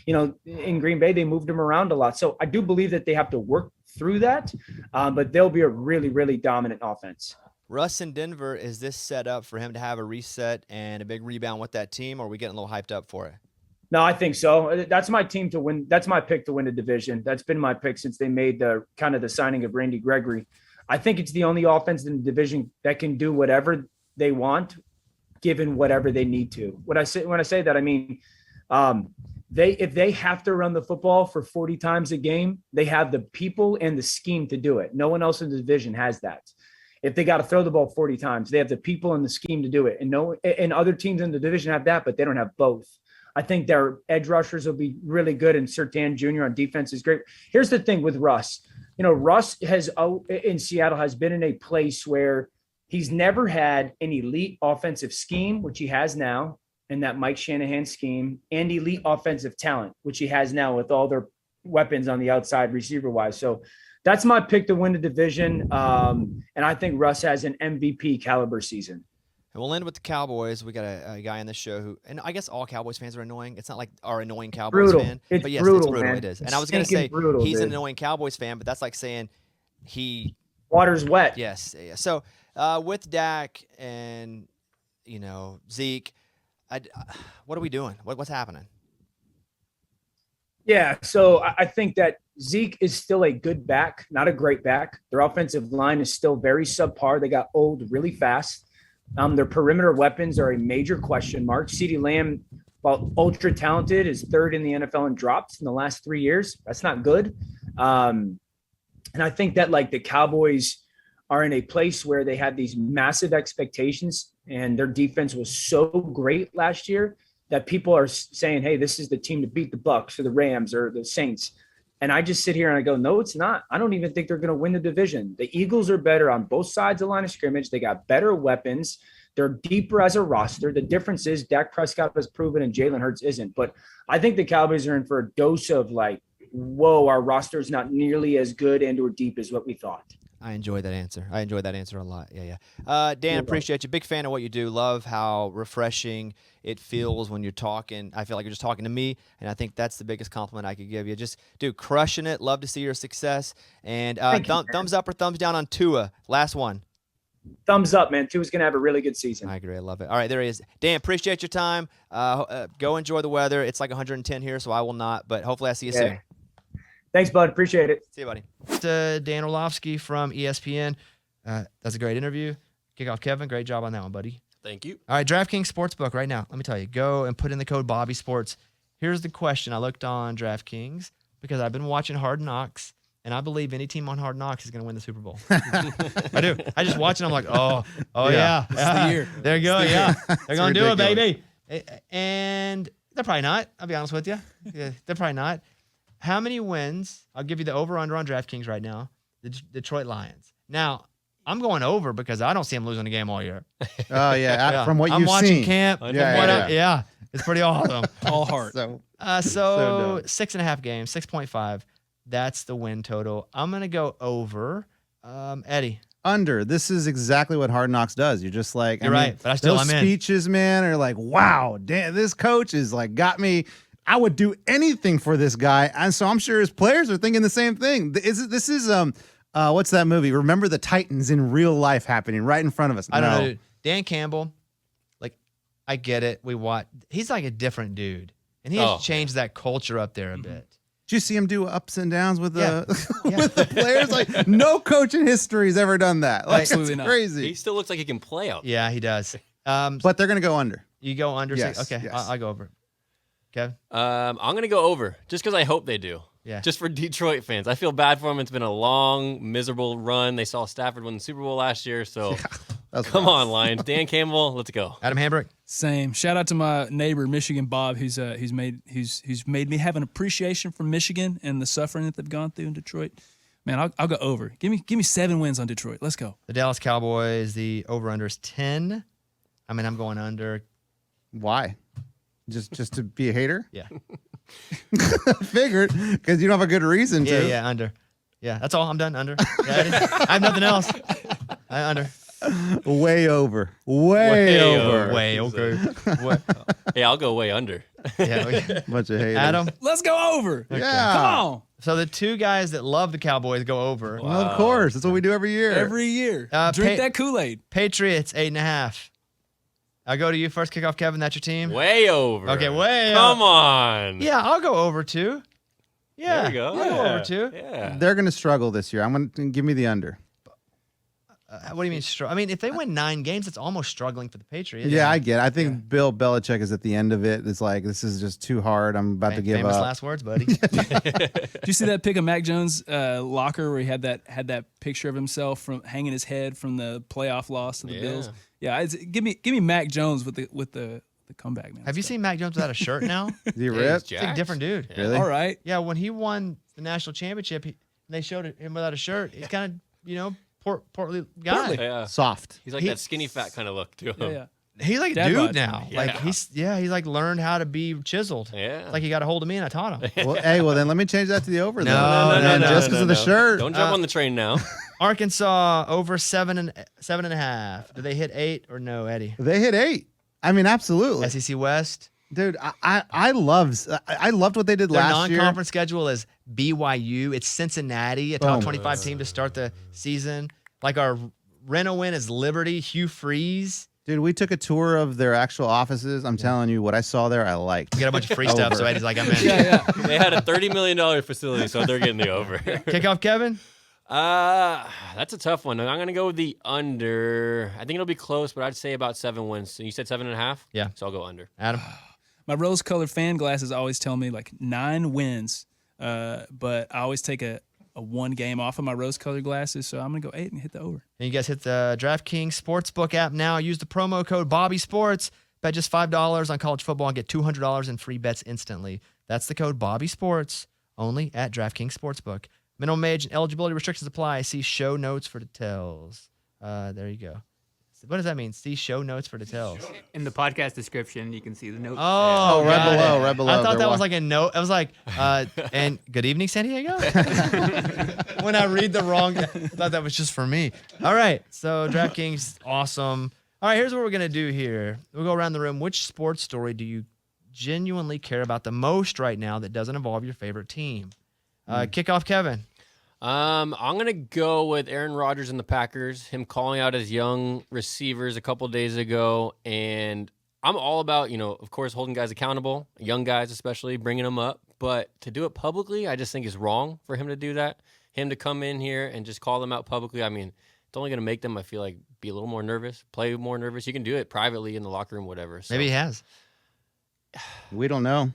in Green Bay, they moved him around a lot. So I do believe that they have to work through that, but they'll be a really, really dominant offense.
Russ in Denver, is this set up for him to have a reset and a big rebound with that team, or are we getting a little hyped up for it?
No, I think so. That's my team to win. That's my pick to win the division. That's been my pick since they made the signing of Randy Gregory. I think it's the only offense in the division that can do whatever they want, given whatever they need to. When I say that, I mean, if they have to run the football for 40 times a game, they have the people and the scheme to do it. No one else in the division has that. If they got to throw the ball 40 times, they have the people and the scheme to do it. And other teams in the division have that, but they don't have both. I think their edge rushers will be really good, and Surtain Jr. on defense is great. Here's the thing with Russ. Russ in Seattle has been in a place where he's never had an elite offensive scheme, which he has now, in that Mike Shanahan scheme, and elite offensive talent, which he has now with all their weapons on the outside receiver-wise. So That's my pick to win the division. And I think Russ has an MVP caliber season.
And we'll end with the Cowboys. We got a guy on this show who, and I guess all Cowboys fans are annoying. It's not like our annoying Cowboys
Brutal.
fan,
It's
but yes,
brutal,
it's brutal.
man.
It is. And
It's
I was going to say
stinking brutal,
he's an
dude.
annoying Cowboys fan, but that's like saying he.
Water's wet.
Yes. Yeah. So with Dak and Zeke, what are we doing? What's happening?
Yeah, so I think that Zeke is still a good back, not a great back. Their offensive line is still very subpar. They got old really fast. Their perimeter weapons are a major question mark. CeeDee Lamb, while ultra talented, is third in the NFL in drops in the last 3 years. That's not good. And I think that like the Cowboys are in a place where they have these massive expectations, and their defense was so great last year that people are saying, hey, this is the team to beat the Bucs or the Rams or the Saints. And I just sit here and I go, no, it's not. I don't even think they're going to win the division. The Eagles are better on both sides of the line of scrimmage. They got better weapons. They're deeper as a roster. The difference is Dak Prescott has proven and Jalen Hurts isn't. But I think the Cowboys are in for a dose of like, whoa, our roster is not nearly as good and or deep as what we thought.
I enjoy that answer. I enjoy that answer a lot. Yeah. Dan, appreciate you. Big fan of what you do. Love how refreshing it feels when you're talking. I feel like you're just talking to me, and I think that's the biggest compliment I could give you. Just, dude, crushing it. Love to see your success. And thumbs up or thumbs down on Tua. Last one.
Thumbs up, man. Tua's going to have a really good season.
I agree. I love it. All right, there he is. Dan, appreciate your time. Go enjoy the weather. It's like 110 here, so I will not, but hopefully I see you soon.
Thanks, bud. Appreciate it.
See you, buddy. Dan Olofsky from ESPN. That's a great interview. Kickoff Kevin, great job on that one, buddy.
Thank you.
All right, DraftKings Sportsbook right now. Let me tell you, go and put in the code Bobby Sports. Here's the question. I looked on DraftKings because I've been watching Hard Knocks, and I believe any team on Hard Knocks is going to win the Super Bowl. I do. I just watch it. I'm like, oh yeah.
This is the year.
There you go. Yeah, they're going to do it,
ridiculous.
baby. And they're probably not. I'll be honest with you. Yeah, they're probably not. How many wins? I'll give you the over-under on DraftKings right now. The Detroit Lions. Now, I'm going over because I don't see them losing a game all year.
Oh yeah, from what
I'm
you've
watching
seen.
camp.
Yeah.
It's pretty awesome.
All heart.
So
So
dumb.
6.5 games, 6.5. That's the win total. I'm gonna go over. Eddie.
under. This is exactly what Hard Knocks does. You're just like,
You're right, but
those
I'm in.
speeches, man, are like, wow, damn, this coach is like got me. I would do anything for this guy, and so I'm sure his players are thinking the same thing. This is what's that movie? Remember the Titans in real life happening right in front of us.
I don't know. Dude. Dan Campbell, like, I get it. He's like a different dude, and he has changed that culture up there a bit.
Did you see him do ups and downs with the with the players? Like no coach in history has ever done that. Like
Absolutely
it's
not.
crazy.
He still looks like he can play out.
Yeah, he does.
But they're gonna go under.
You go under.
Yes,
Okay,
yes.
I'll go over. Kevin?
I'm going to go over just because I hope they do.
Yeah.
Just for Detroit fans. I feel bad for them. It's been a long, miserable run. They saw Stafford win the Super Bowl last year. So come on, Lions. Dan Campbell, let's go.
Adam Hambrick?
Same. Shout out to my neighbor, Michigan Bob, who's made me have an appreciation for Michigan and the suffering that they've gone through in Detroit. Man, I'll go over. Give me 7 wins on Detroit. Let's go.
The Dallas Cowboys, the over-under is 10. I mean, I'm going under.
Why? Just to be a hater?
Yeah.
Figured, because you don't have a good reason to.
Yeah, under. Yeah, that's all. I'm done. Under. Yeah, I have nothing else. Under.
Way over. Way over.
Way okay.
Hey, I'll go way under.
Yeah.
Bunch of haters.
Adam?
Let's go over.
Yeah.
Come on.
So the two guys that love the Cowboys go over.
Well, of course. That's what we do every year.
Every year. Drink that Kool-Aid.
Patriots, 8.5. I'll go to you first. Kickoff Kevin. That's your team.
Way over.
Okay, way
Come on.
Yeah, I'll go over too. Yeah,
There we go.
I'll go over too.
Yeah.
They're going to struggle this year. I'm going to give me the under.
What do you mean? I mean, if they win 9 games, it's almost struggling for the Patriots.
Yeah, I get it. I think Bill Belichick is at the end of it. It's like, this is just too hard. I'm about to give
Famous
up.
last words, buddy.
Did you see that pic of Mac Jones' locker where he had that picture of himself from hanging his head from the playoff loss to the Bills? Yeah, give me Mac Jones with the comeback, man.
Have you seen Mac Jones without a shirt now?
Is he
Yeah,
ripped?
he's
It's like a different dude.
Really?
All right.
Yeah, when he won the national championship, they showed him without a shirt. He's kind of, portly guy.
Yeah.
Soft.
He's like that skinny fat kind of look to him.
Yeah.
He's like a
Dad
dude
bod.
now.
Yeah.
Like he's like learned how to be chiseled.
Yeah.
It's like he got a hold of me and I taught him.
Well, hey, well then let me change that to the over.
No,
then.
no,
And
no,
just because of the shirt.
Don't jump on the train now.
Arkansas over 7.5. Do they hit 8 or no, Eddie?
They hit 8. I mean, absolutely,
SEC West.
dude. I loved what they did
Their
last year.
non-conference schedule is BYU. It's Cincinnati, a top 25 team to start the season. Like our rent win is Liberty, Hugh Freeze.
Dude, we took a tour of their actual offices. I'm telling you, what I saw there, I liked.
We got a bunch of free stuff, so Eddie's like, I'm in.
They had a $30 million facility, so they're getting the over.
Kickoff Kevin?
That's a tough one. I'm going to go with the under. I think it'll be close, but I'd say about 7 wins. So you said 7.5?
Yeah.
So I'll go under.
Adam?
My rose-colored fan glasses always tell me like 9 wins, but I always take a 1 game off of my rose-colored glasses, so I'm gonna go 8 and hit the over.
And you guys hit the DraftKings Sportsbook app now. Use the promo code BobbySports. Bet just $5 on college football and get $200 in free bets instantly. That's the code BobbySports, only at DraftKings Sportsbook. Minimum age and eligibility restrictions apply. See show notes for details. There you go. What does that mean? See show notes for details.
In the podcast description, you can see the notes.
Oh,
right
got
below,
it.
right below.
I thought
They're
that was like a note. I was like, and good evening, San Diego. When I read the wrong, I thought that was just for me. All right, so DraftKings, awesome. All right, here's what we're gonna do here. We'll go around the room. Which sports story do you genuinely care about the most right now that doesn't involve your favorite team? Kickoff Kevin.
I'm going to go with Aaron Rodgers and the Packers, him calling out his young receivers a couple days ago. And I'm all about, of course, holding guys accountable, young guys especially, bringing them up. But to do it publicly, I just think is wrong for him to do that. Him to come in here and just call them out publicly. I mean, it's only going to make them, I feel like, be a little more nervous, play more nervous. You can do it privately in the locker room, whatever. So.
Maybe he has.
We don't know.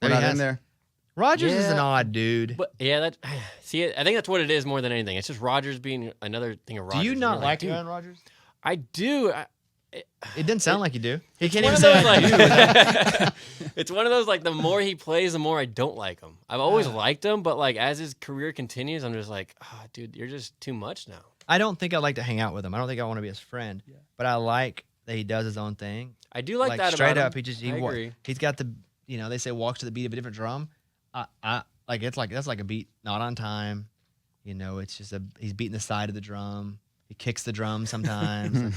We're
Maybe
not
he
in
has.
there.
Rodgers is an
Yeah.
odd dude.
But yeah, I think that's what it is more than anything. It's just Rodgers being another thing of Rodgers.
Do you
And
not
you're
like
dude,
Aaron Rodgers?
I do.
It didn't sound like you do. He can't
One
even
of
say
those,
I do.
like, it's one of those like the more he plays, the more I don't like him. I've always liked him, but like as his career continues, I'm just like, dude, you're just too much now.
I don't think I'd like to hang out with him. I don't think I want to be his friend. But I like that he does his own thing.
I do like that
straight
about
up.
him.
He
I agree.
he's got the they say walks to the beat of a different drum. That's like a beat not on time. It's just he's beating the side of the drum. He kicks the drum sometimes.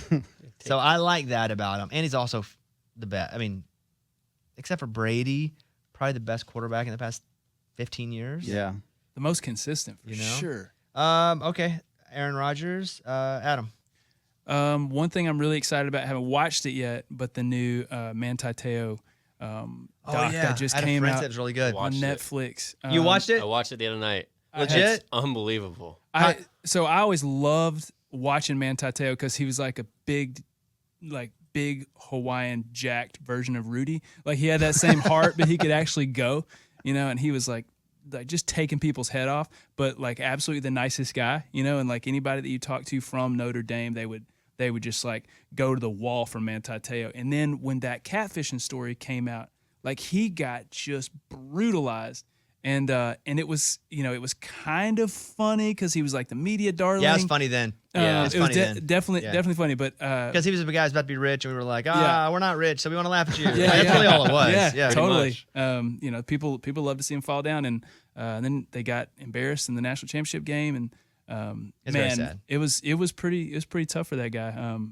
So I like that about him. And he's also the best. I mean, except for Brady, probably the best quarterback in the past 15 years.
Yeah.
The most consistent, for
You know?
sure.
Okay. Aaron Rodgers. Adam.
One thing I'm really excited about, haven't watched it yet, but the new Manti Te'o doc that just
I had a
came
friend
out
said it was really good.
on
Watched it.
Netflix.
You watched it?
I watched it the other night.
Legit?
It's unbelievable.
So I always loved watching Manti Te'o because he was like a big Hawaiian jacked version of Rudy. Like he had that same heart, but he could actually go, and he was like just taking people's head off, but like absolutely the nicest guy, and like anybody that you talk to from Notre Dame, they would just like go to the wall for Manti Te'o. And then when that catfishing story came out, like he got just brutalized. And it was it was kind of funny because he was like the media darling.
Yeah, it was funny then.
Yeah,
it's
it was
funny then.
definitely funny. But
Because he was a guy who's about to be rich, and we were like,
Yeah.
we're not rich, so we want to laugh at you.
Yeah,
That's
yeah.
really all it was.
Yeah,
Yeah,
totally.
much.
People love to see him fall down, and then they got embarrassed in the national championship game, and
It's very sad.
it was pretty tough for that guy.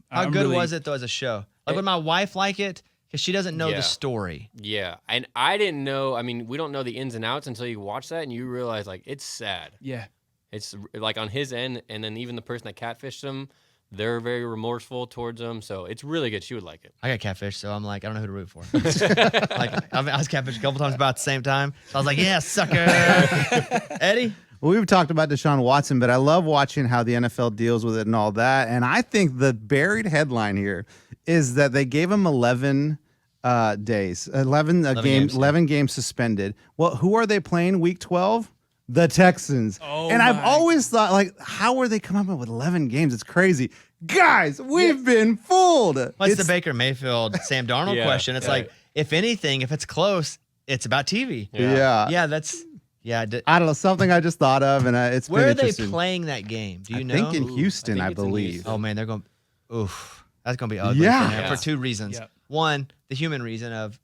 How good was it though as a show? Like, would my wife like it? Because she doesn't know
Yeah.
the story.
Yeah, and I didn't know. I mean, we don't know the ins and outs until you watch that and you realize like it's sad.
Yeah,
It's like on his end, and then even the person that catfished him, they're very remorseful towards him. So it's really good. She would like it.
I got catfish, so I'm like, I don't know who to root for. Like, I was catfished a couple times about the same time. So I was like, yeah, sucker. Eddie?
Well, we've talked about Deshaun Watson, but I love watching how the NFL deals with it and all that. And I think the buried headline here is that they gave him 11 days, 11
games, yeah.
11 games suspended. Well, who are they playing week 12? The Texans.
Oh,
and I've
my.
always thought, like, how are they coming up with 11 games? It's crazy. Guys, we've been fooled.
What's the Baker Mayfield, Sam Darnold
Yeah,
question? It's
yeah.
like, if anything, if it's close, it's about TV.
Yeah.
Yeah, that's, yeah.
I don't know, something I just thought of, and it's
Where
been
are they
interesting.
playing that game? Do you
I
know?
think in Houston,
I
I
think it's in
believe.
Houston.
Oh, man, they're going, oof. That's going to be ugly
Yeah.
for him
Yeah.
for two reasons.
Yeah.
One, the human reason of,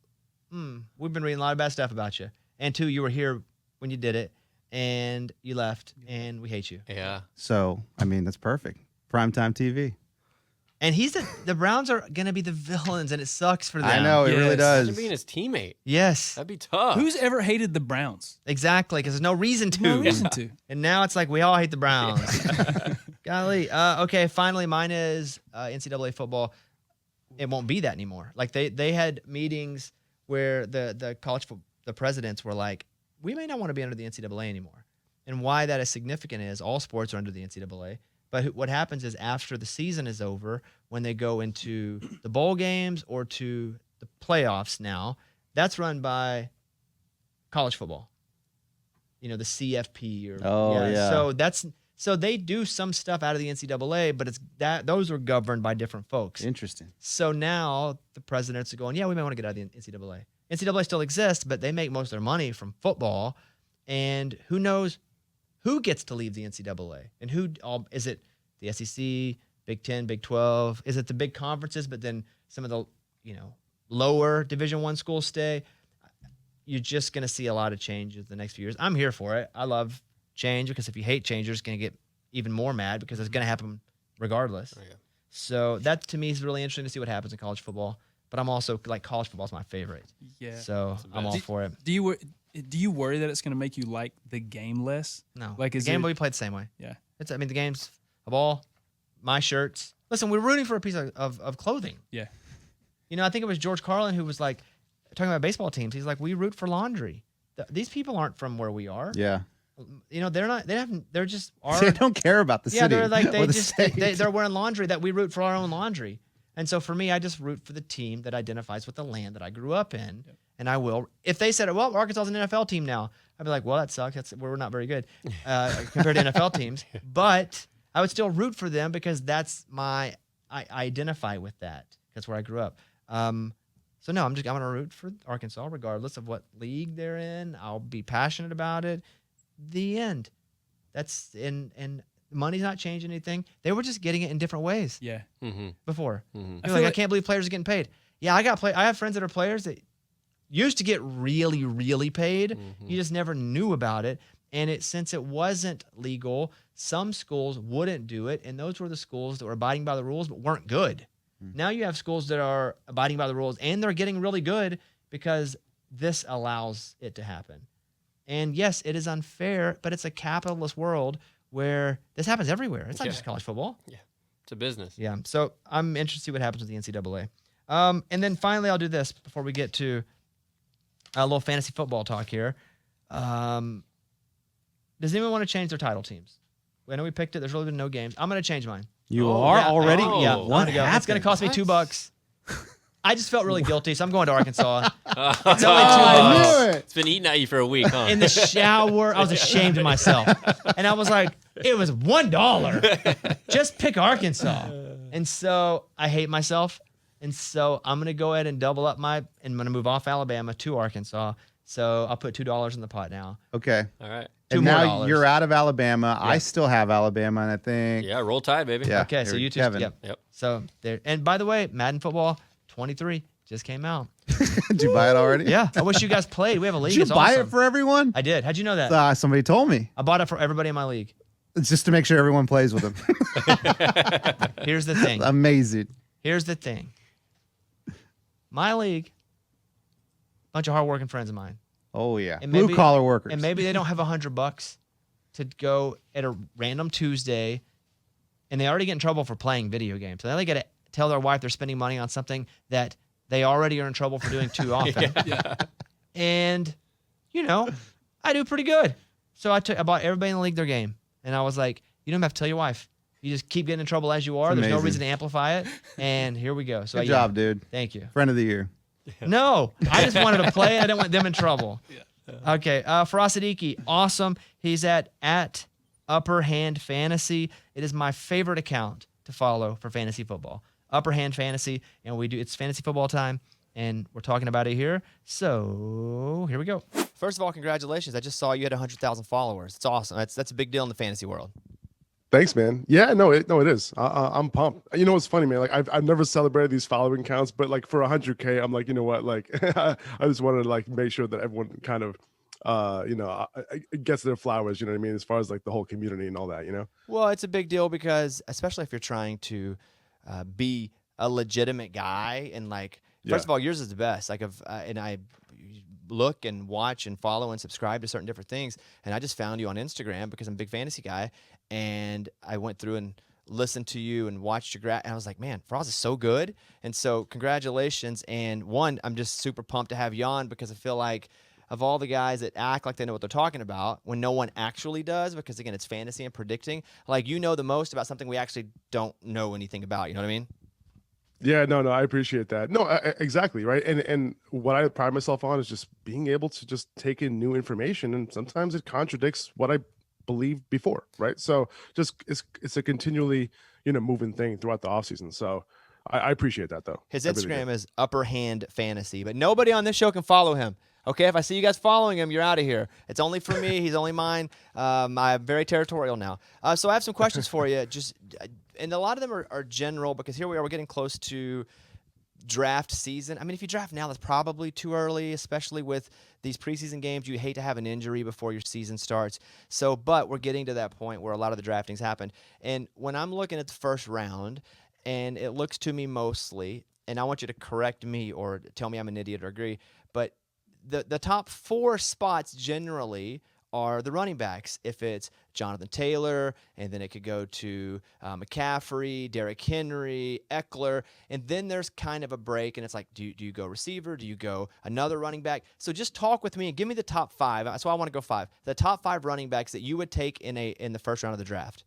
we've been reading a lot of bad stuff about you. And two, you were here when you did it, and you left, and we hate you.
Yeah.
So, I mean, that's perfect. Primetime TV.
And the Browns are going to be the villains, and it sucks for them.
I know, it really
Yes.
does.
Imagine being his teammate.
Yes,
That'd be tough.
Who's ever hated the Browns?
exactly, because there's no reason to.
No reason to.
And now it's like we all hate the Browns. Golly. Okay, finally, mine is NCAA football. It won't be that anymore. Like they had meetings where the the presidents were like, we may not want to be under the NCAA anymore. And why that is significant is all sports are under the NCAA. But what happens is after the season is over, when they go into the bowl games or to the playoffs now, that's run by college football. The CFP or
yeah.
So they do some stuff out of the NCAA, but those are governed by different folks.
Interesting.
So now the presidents are going, yeah, we may want to get out of the NCAA. NCAA still exists, but they make most of their money from football, and who knows who gets to leave the NCAA and is it the SEC, Big 10, Big 12? Is it the big conferences, but then some of the lower Division I schools stay? You're just going to see a lot of changes the next few years. I'm here for it. I love change because if you hate change, you're just going to get even more mad because it's going to happen regardless.
Oh, yeah.
So that to me is really interesting to see what happens in college football. But I'm also college football is my favorite.
Yeah.
So I'm all for it.
Do you worry that it's going to make you like the game less?
No,
Like,
the
is
game
there-
will be played the same way.
Yeah.
The games of all my shirts. Listen, we're rooting for a piece of clothing.
Yeah.
I think it was George Carlin who was like talking about baseball teams. He's like, we root for laundry. These people aren't from where we are.
Yeah.
They're not. They're just our.
They don't care about the
Yeah,
city.
they're like
or the state.
they're wearing laundry that we root for our own laundry. And so for me, I just root for the team that identifies with the land that I grew up in. Yep. And I will. If they said, well, Arkansas is an NFL team now, I'd be like, well, that sucks. We're not very good compared to NFL teams. But I would still root for them because I identify with that. That's where I grew up. So no, I'm going to root for Arkansas regardless of what league they're in. I'll be passionate about it. The end. That's and money's not changing anything. They were just getting it in different ways.
Yeah.
Before.
I
I can't believe players are getting paid. Yeah, I have friends that are players that used to get really, really paid. You just never knew about it. And since it wasn't legal, some schools wouldn't do it, and those were the schools that were abiding by the rules but weren't good. Now you have schools that are abiding by the rules, and they're getting really good because this allows it to happen. And yes, it is unfair, but it's a capitalist world where this happens everywhere. It's not just college football.
Yeah. It's a business.
Yeah. So I'm interested to see what happens with the NCAA. And then finally, I'll do this before we get to a little fantasy football talk here. Does anyone want to change their title teams? I know we picked it. There's really been no games. I'm going to change mine.
You are already?
Oh.
Yeah.
What happened?
It's going to cost me $2. I just felt really guilty, so I'm going to Arkansas.
It's
only $2.
I knew it.
It's been eating at you for a week, huh?
In the shower, I was ashamed of myself. And I was like, it was $1. Just pick Arkansas. And so I hate myself. And so I'm going to go ahead and double up and I'm going to move off Alabama to Arkansas. So I'll put $2 in the pot now.
Okay.
All right.
$2
And now
more.
you're out of Alabama.
Yeah.
I still have Alabama, and I think.
Yeah, roll tide, baby.
Yeah.
Okay, so
here,
you two.
Kevin.
Yep. So there. And by the way, Madden Football 23 just came out.
Did you buy it already?
Yeah. I wish you guys played. We have a league.
Did you
It's
buy
awesome.
it for everyone?
I did. How'd you know that?
Somebody told me.
I bought it for everybody in my league.
It's just to make sure everyone plays with them.
Here's the thing.
Amazing.
Here's the thing. My league, bunch of hardworking friends of mine.
Oh yeah.
And
Blue
maybe-
collar workers.
And maybe they don't have $100 to go at a random Tuesday, and they already get in trouble for playing video games. So now they got to tell their wife they're spending money on something that they already are in trouble for doing too often. And, I do pretty good. So I bought everybody in the league their game. And I was like, you don't have to tell your wife. You just keep getting in trouble as you are.
It's
There's no
amazing.
reason to amplify it. And here we go. So
Good job, dude.
Thank you.
Friend of the year.
No, I just wanted to play. I didn't want them in trouble. Okay, Faraz Saddiqi, awesome. He's at Upperhand Fantasy. It is my favorite account to follow for fantasy football. Upperhand Fantasy, and it's fantasy football time, and we're talking about it here. So here we go. First of all, congratulations! I just saw you had 100,000 followers. It's awesome. That's a big deal in the fantasy world.
Thanks, man. Yeah, no, it is. I'm pumped. You know what's funny, man? Like I've never celebrated these following counts, but like for 100K, I'm like, you know what? Like I just wanted to like make sure that everyone kind of, gets their flowers. You know what I mean? As far as like the whole community and all that, you know.
Well, it's a big deal because, especially if you're trying to be a legitimate guy, and like, first of all, yours is the best. Like, and I look and watch and follow and subscribe to certain different things, and I just found you on Instagram because I'm a big fantasy guy, and I went through and listened to you and watched your and I was like, man, Faraz is so good. And so congratulations. And one, I'm just super pumped to have you on because I feel like of all the guys that act like they know what they're talking about when no one actually does, because again, it's fantasy and predicting, like, you know the most about something we actually don't know anything about. You know what I mean?
Yeah, no, I appreciate that. No, exactly, right. And what I pride myself on is just being able to just take in new information, and sometimes it contradicts what I believed before, right? So just it's a continually, moving thing throughout the offseason. So I appreciate that, though.
His Instagram is Upperhand Fantasy, but nobody on this show can follow him. Okay, if I see you guys following him, you're out of here. It's only for me. He's only mine. I'm very territorial now. So I have some questions for you. And a lot of them are general because here we are. We're getting close to draft season. I mean, if you draft now, that's probably too early, especially with these preseason games. You hate to have an injury before your season starts. So, but we're getting to that point where a lot of the draftings happened. And when I'm looking at the first round, and it looks to me mostly, and I want you to correct me or tell me I'm an idiot or agree, but the top 4 spots generally are the running backs. If it's Jonathan Taylor, and then it could go to McCaffrey, Derrick Henry, Eckler, and then there's kind of a break, and it's like, do you go receiver? Do you go another running back? So just talk with me and give me the top 5. That's why I want to go 5. The top 5 running backs that you would take in the first round of the draft.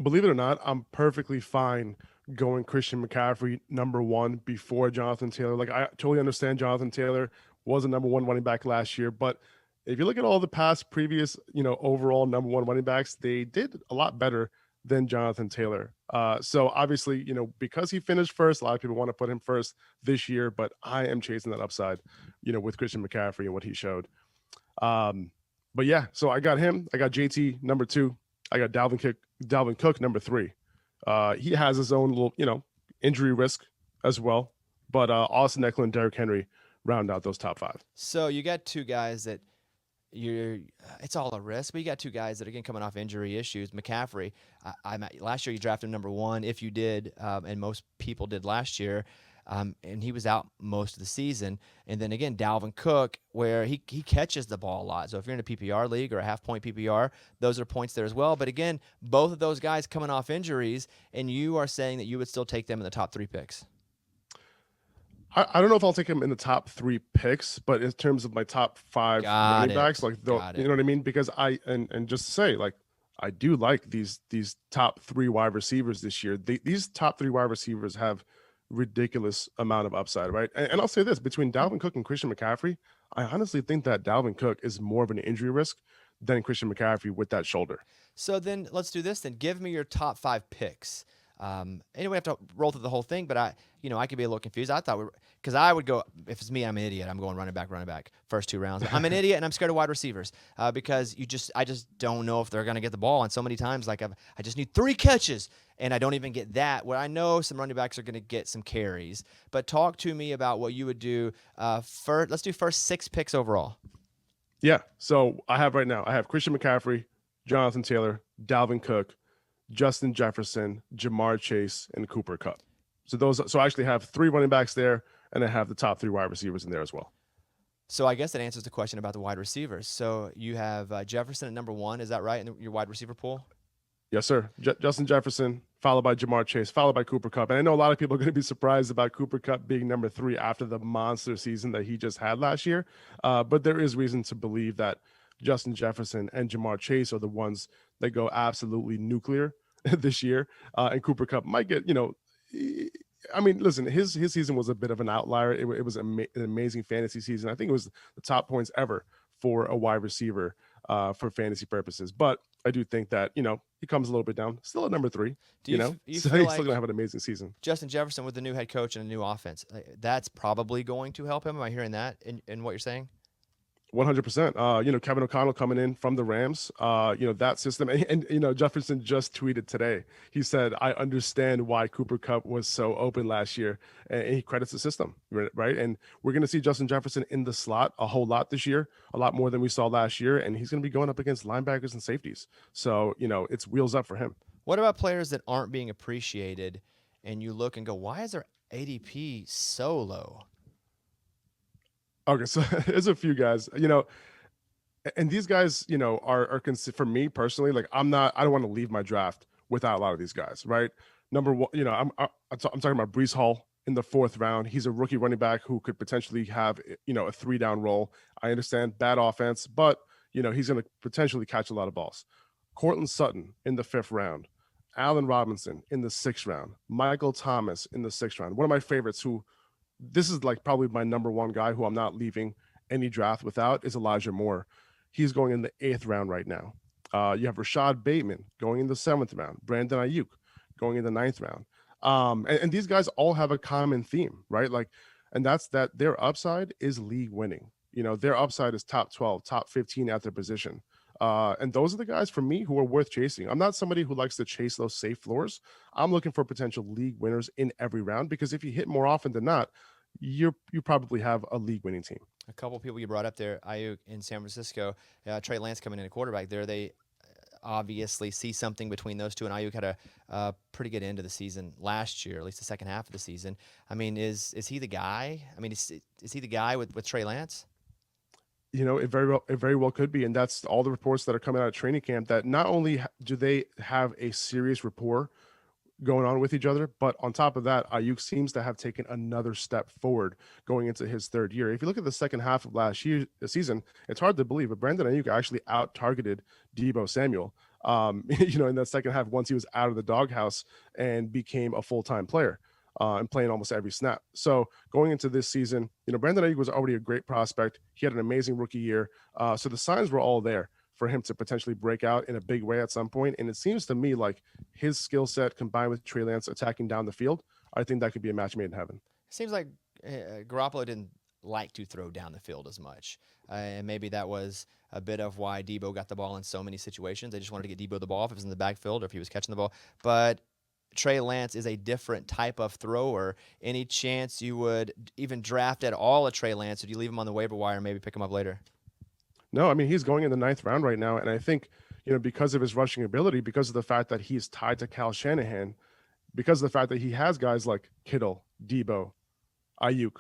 Believe it or not, I'm perfectly fine going Christian McCaffrey number 1 before Jonathan Taylor. Like, I totally understand Jonathan Taylor was a number 1 running back last year, but if you look at all the previous, overall number 1 running backs, they did a lot better than Jonathan Taylor. So obviously, because he finished first, a lot of people want to put him first this year, but I am chasing that upside, with Christian McCaffrey and what he showed. But yeah, so I got him. I got JT number 2. I got Dalvin Cook number 3. He has his own little, injury risk as well, but Austin Eckler and Derrick Henry round out those top 5.
So you got 2 guys that it's all a risk, but you got 2 guys that are again coming off injury issues. McCaffrey, last year you drafted him number 1, if you did, and most people did last year, and he was out most of the season. And then again, Dalvin Cook, where he catches the ball a lot. So if you're in a PPR league or a half-point PPR, those are points there as well. But again, both of those guys coming off injuries, and you are saying that you would still take them in the top 3 picks.
I don't know if I'll take him in the top 3 picks, but in terms of my top 5 running backs, like, you know what I mean? Because and just to say, like, I do like these top 3 wide receivers this year. These top 3 wide receivers have ridiculous amount of upside, right? And I'll say this, between Dalvin Cook and Christian McCaffrey, I honestly think that Dalvin Cook is more of an injury risk than Christian McCaffrey with that shoulder.
So then let's do this then. Give me your top 5 picks. Anyway, we have to roll through the whole thing, but I could be a little confused. I thought because I would go, if it's me, I'm an idiot. I'm going running back, first 2 rounds. I'm an idiot, and I'm scared of wide receivers because I just don't know if they're going to get the ball. And so many times, like, I just need 3 catches, and I don't even get that. Where I know some running backs are going to get some carries. But talk to me about what you would do. Let's do first 6 picks overall.
Yeah. So I have Christian McCaffrey, Jonathan Taylor, Dalvin Cook, Justin Jefferson, Jamar Chase, and Cooper Kupp. So I actually have 3 running backs there, and I have the top 3 wide receivers in there as well.
So I guess that answers the question about the wide receivers. So you have Jefferson at number 1, is that right, in your wide receiver pool?
Yes, sir. Justin Jefferson, followed by Jamar Chase, followed by Cooper Kupp. And I know a lot of people are going to be surprised about Cooper Kupp being number 3 after the monster season that he just had last year. But there is reason to believe that Justin Jefferson and Jamar Chase are the ones that go absolutely nuclear this year. And Cooper Kupp might get, I mean, listen, his season was a bit of an outlier. It was an amazing fantasy season. I think it was the top points ever for a wide receiver for fantasy purposes. But I do think that, he comes a little bit down. Still at number 3,
you
so he's
feel
still going to have an amazing season.
Justin Jefferson with the new head coach and a new offense, that's probably going to help him. Am I hearing that in what you're saying?
100%. Kevin O'Connell coming in from the Rams, that system. And Jefferson just tweeted today. He said, I understand why Cooper Kupp was so open last year. And he credits the system, right? And we're going to see Justin Jefferson in the slot a whole lot this year, a lot more than we saw last year. And he's going to be going up against linebackers and safeties. So, it's wheels up for him.
What about players that aren't being appreciated and you look and go, why is their ADP so low?
Okay, so there's a few guys, and these guys, are for me personally, like I don't want to leave my draft without a lot of these guys, right? Number one, I'm talking about Breece Hall in the 4th round. He's a rookie running back who could potentially have, a 3-down role. I understand bad offense, but he's going to potentially catch a lot of balls. Cortland Sutton in the 5th round, Allen Robinson in the 6th round, Michael Thomas in the 6th round. One of my favorites this is like probably my number one guy who I'm not leaving any draft without is Elijah Moore. He's going in the 8th round right now. You have Rashad Bateman going in the 7th round, Brandon Ayuk going in the 9th round. And these guys all have a common theme, right? And that's that their upside is league winning. Their upside is top 12, top 15 at their position. And those are the guys for me who are worth chasing. I'm not somebody who likes to chase those safe floors. I'm looking for potential league winners in every round, because if you hit more often than not, you probably have a league winning team.
A couple people you brought up there, Ayuk in San Francisco, Trey Lance coming in a quarterback there. They obviously see something between those two, and Ayuk had a pretty good end of the season last year, at least the second half of the season. I mean, is he the guy? I mean, is he the guy with Trey Lance?
It very well could be, and that's all the reports that are coming out of training camp, that not only do they have a serious rapport going on with each other, but on top of that, Ayuk seems to have taken another step forward going into his 3rd year. If you look at the second half of last season, it's hard to believe, but Brandon Ayuk actually out-targeted Deebo Samuel, in that second half once he was out of the doghouse and became a full-time player. And playing almost every snap. So going into this season, Brandon Ayuk was already a great prospect. He had an amazing rookie year. So the signs were all there for him to potentially break out in a big way at some point. And it seems to me like his skill set combined with Trey Lance attacking down the field, I think that could be a match made in heaven.
It seems like Garoppolo didn't like to throw down the field as much. And maybe that was a bit of why Deebo got the ball in so many situations. They just wanted to get Deebo the ball if it was in the backfield or if he was catching the ball. But Trey Lance is a different type of thrower. Any chance you would even draft at all a Trey Lance? Would you leave him on the waiver wire and maybe pick him up later?
No, I mean, he's going in the 9th round right now. And I think, because of his rushing ability, because of the fact that he's tied to Kyle Shanahan, because of the fact that he has guys like Kittle, Deebo, Ayuk,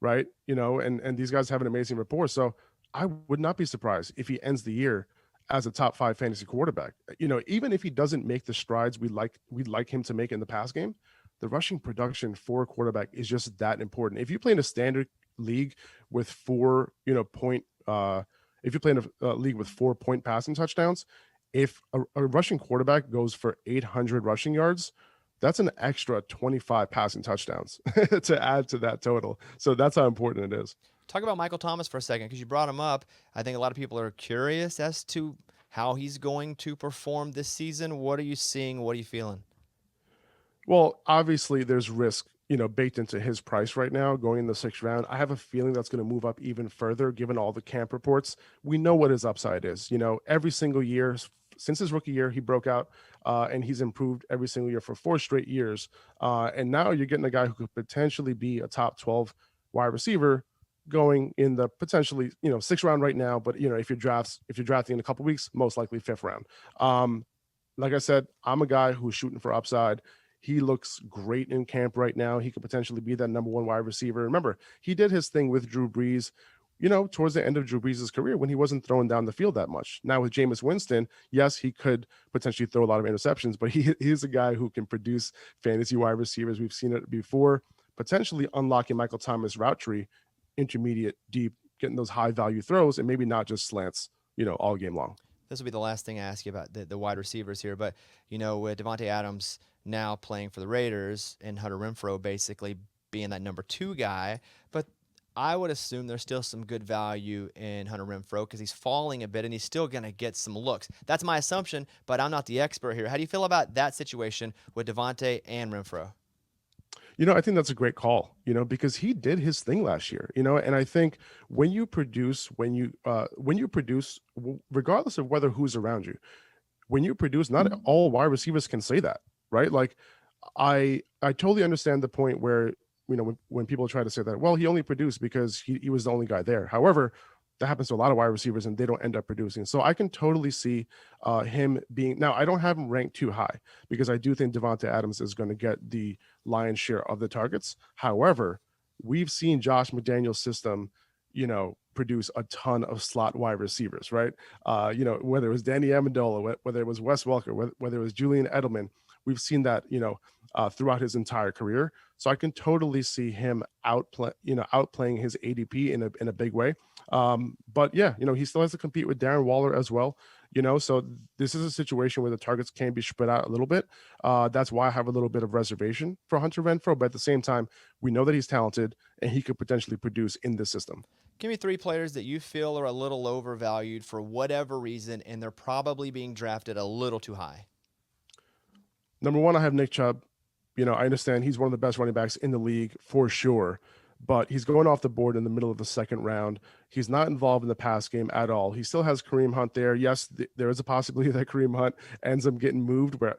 right? And these guys have an amazing rapport. So I would not be surprised if he ends the year as a top 5 fantasy quarterback. Even if he doesn't make the strides we'd like him to make in the pass game, the rushing production for a quarterback is just that important. If you play in a standard league with 4, if you play in a league with 4-point passing touchdowns, if a rushing quarterback goes for 800 rushing yards, that's an extra 25 passing touchdowns to add to that total. So that's how important it is.
Talk about Michael Thomas for a second, because you brought him up. I think a lot of people are curious as to how he's going to perform this season. What are you seeing? What are you feeling?
Well, obviously there's risk, baked into his price right now going in the 6th round. I have a feeling that's going to move up even further given all the camp reports. We know what his upside is. Every single year since his rookie year, he broke out and he's improved every single year for 4 straight years. And now you're getting a guy who could potentially be a top 12 wide receiver going in the potentially 6th round right now, but if you're drafting in a couple weeks, most likely 5th round. Like I said, I'm a guy who's shooting for upside. He looks great in camp right now. He could potentially be that number 1 wide receiver. Remember, he did his thing with Drew Brees, towards the end of Drew Brees' career when he wasn't throwing down the field that much. Now with Jameis Winston, yes, he could potentially throw a lot of interceptions, but he's a guy who can produce fantasy wide receivers. We've seen it before, potentially unlocking Michael Thomas' route tree, intermediate, deep, getting those high value throws, and maybe not just slants, all game long.
This will be the last thing I ask you about the wide receivers here, but with Devontae Adams now playing for the Raiders and Hunter Renfrow basically being that number 2 guy, but I would assume there's still some good value in Hunter Renfrow because he's falling a bit and he's still going to get some looks. That's my assumption, but I'm not the expert here. How do you feel about that situation with Devontae and Renfrow?
I think that's a great call, because he did his thing last year, and I think when you produce, regardless of whether who's around you, when you produce, not all wide receivers can say that, right? Like I totally understand the point where, when people try to say that, well, he only produced because he was the only guy there. However, that happens to a lot of wide receivers and they don't end up producing. So I can totally see him being, now I don't have him ranked too high because I do think Devonta Adams is going to get the lion's share of the targets. However, we've seen Josh McDaniel's system, produce a ton of slot wide receivers, right? Whether it was Danny Amendola, whether it was Wes Welker, whether it was Julian Edelman, we've seen that, throughout his entire career. So I can totally see him outplaying his ADP in a big way. But yeah, he still has to compete with Darren Waller as well. So this is a situation where the targets can be spread out a little bit. That's why I have a little bit of reservation for Hunter Renfrow. But at the same time, we know that he's talented and he could potentially produce in this system.
Give me 3 players that you feel are a little overvalued for whatever reason, and they're probably being drafted a little too high.
Number 1, I have Nick Chubb. I understand he's one of the best running backs in the league for sure, but he's going off the board in the middle of the second round. He's not involved in the pass game at all. He still has Kareem Hunt there. Yes, there is a possibility that Kareem Hunt ends up getting moved where,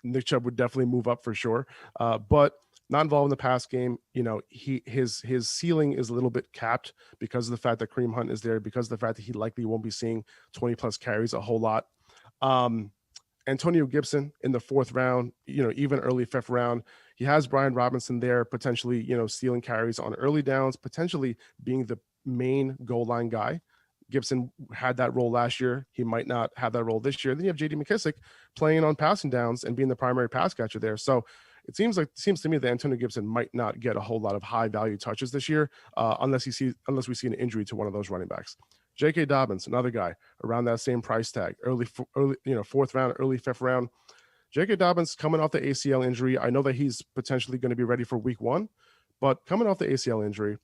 Nick Chubb would definitely move up for sure. But not involved in the pass game. His ceiling is a little bit capped because of the fact that Kareem Hunt is there, because of the fact that he likely won't be seeing 20 plus carries a whole lot. Antonio Gibson in the 4th round, even early 5th round. He has Brian Robinson there, potentially, stealing carries on early downs, potentially being the main goal line guy. Gibson had that role last year. He might not have that role this year. Then you have J.D. McKissick playing on passing downs and being the primary pass catcher there. So it seems to me that Antonio Gibson might not get a whole lot of high value touches this year, unless we see an injury to one of those running backs. J.K. Dobbins, another guy around that same price tag, early 4th round, early 5th round. J.K. Dobbins coming off the ACL injury. I know that he's potentially going to be ready for week 1, but coming off the ACL injury,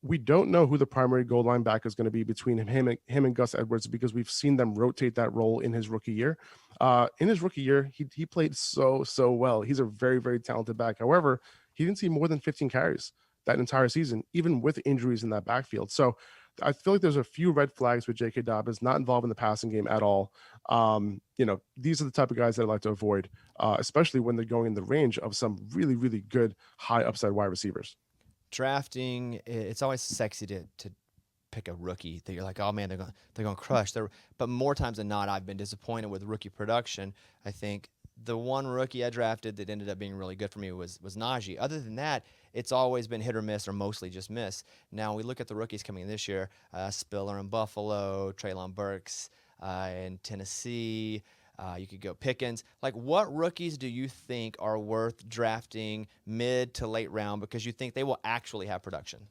we don't know who the primary goal line back is going to be between him and Gus Edwards, because we've seen them rotate that role in his rookie year. In his rookie year, he played so well. He's a very, very talented back. However, he didn't see more than 15 carries that entire season, even with injuries in that backfield. So I feel like there's a few red flags with J.K. Dobbins, not involved in the passing game at all. These are the type of guys that I like to avoid, especially when they're going in the range of some really, really good high upside wide receivers.
Drafting, it's always sexy to pick a rookie that you're like, oh man, they're going to crush. But more times than not, I've been disappointed with rookie production. I think the one rookie I drafted that ended up being really good for me was Najee. Other than that, it's always been hit or miss, or mostly just miss. Now we look at the rookies coming in this year: Spiller in Buffalo, Treylon Burks in Tennessee. You could go Pickens. Like, what rookies do you think are worth drafting mid to late round because you think they will actually have production?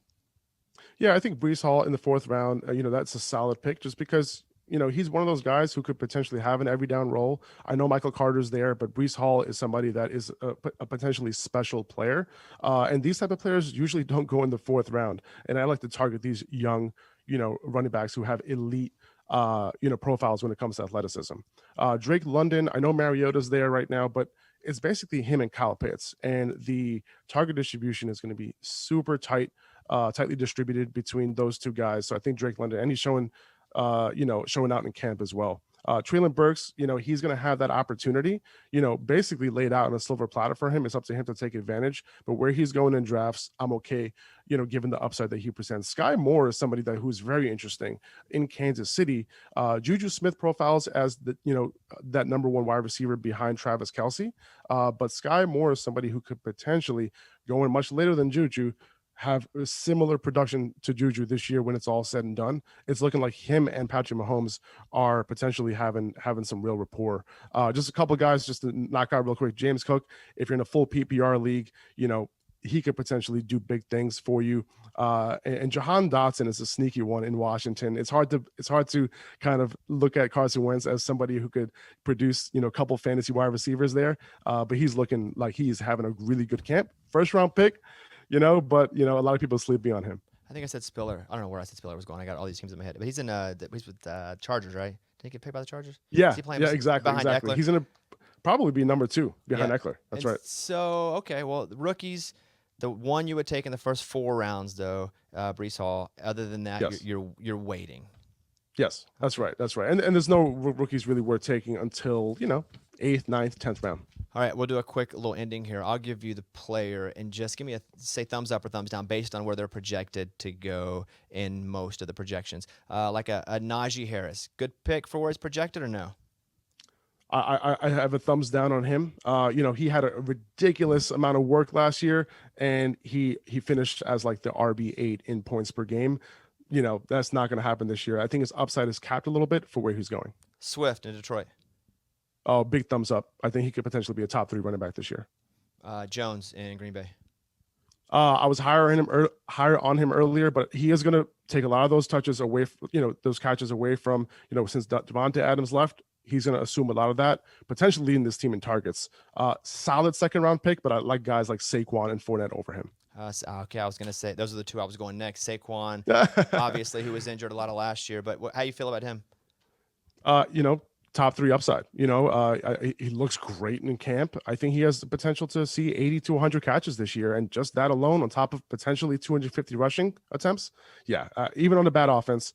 Yeah, I think Breece Hall in the 4th round, that's a solid pick just because, he's one of those guys who could potentially have an every down role. I know Michael Carter's there, but Breece Hall is somebody that is a potentially special player. And these type of players usually don't go in the 4th round. And I like to target these young, running backs who have elite profiles when it comes to athleticism. Drake London, I know Mariota's there right now, but it's basically him and Kyle Pitts, and the target distribution is going to be super tightly distributed between those two guys. So I think Drake London, and he's showing out in camp as well. Treylon Burks, he's going to have that opportunity, basically laid out on a silver platter for him. It's up to him to take advantage. But where he's going in drafts, I'm okay, given the upside that he presents. Sky Moore is somebody who's very interesting in Kansas City. Juju Smith profiles as that number 1 wide receiver behind Travis Kelce. But Sky Moore is somebody who could potentially go in much later than Juju, have a similar production to Juju this year when it's all said and done. It's looking like him and Patrick Mahomes are potentially having some real rapport. Just a couple of guys just to knock out real quick. James Cook, if you're in a full PPR league, he could potentially do big things for you. And Jahan Dotson is a sneaky one in Washington. It's hard to kind of look at Carson Wentz as somebody who could produce, a couple fantasy wide receivers there. But he's looking like he's having a really good camp. 1st round pick. But a lot of people sleeping on him.
I think I said Spiller. I don't know where I said Spiller was going. I got all these teams in my head. But he's he's with Chargers, right? Did he get picked by the Chargers?
Yeah,
exactly.
He's going to probably be number 2 behind Eckler. That's right.
So, okay, well, the rookies, The one you would take in the first 4 rounds, though, Breece Hall. Other than that,
Yes.
you're waiting.
Yes, that's right. That's right. And there's no rookies really worth taking until 8th, 9th, 10th round.
All right, we'll do a quick little ending here. I'll give you the player and just give me say thumbs up or thumbs down based on where they're projected to go in most of the projections. Like a Najee Harris, good pick for where he's projected or no?
I have a thumbs down on him. He had a ridiculous amount of work last year, and he finished as like the RB8 in points per game. That's not going to happen this year. I think his upside is capped a little bit for where he's going.
Swift in Detroit.
Oh, big thumbs up. I think he could potentially be a top 3 running back this year.
Jones in Green Bay.
I was higher on him earlier, but he is going to take a lot of those touches away, those catches away from, since Devontae Adams left, he's going to assume a lot of that, potentially leading this team in targets. Solid 2nd round pick, but I like guys like Saquon and Fournette over him.
Okay, I was going to say those are the 2 I was going next. Saquon, obviously, who was injured a lot of last year, but how you feel about him?
Top 3 upside. He looks great in camp. I think he has the potential to see 80 to 100 catches this year, and just that alone, on top of potentially 250 rushing attempts. Yeah, even on a bad offense,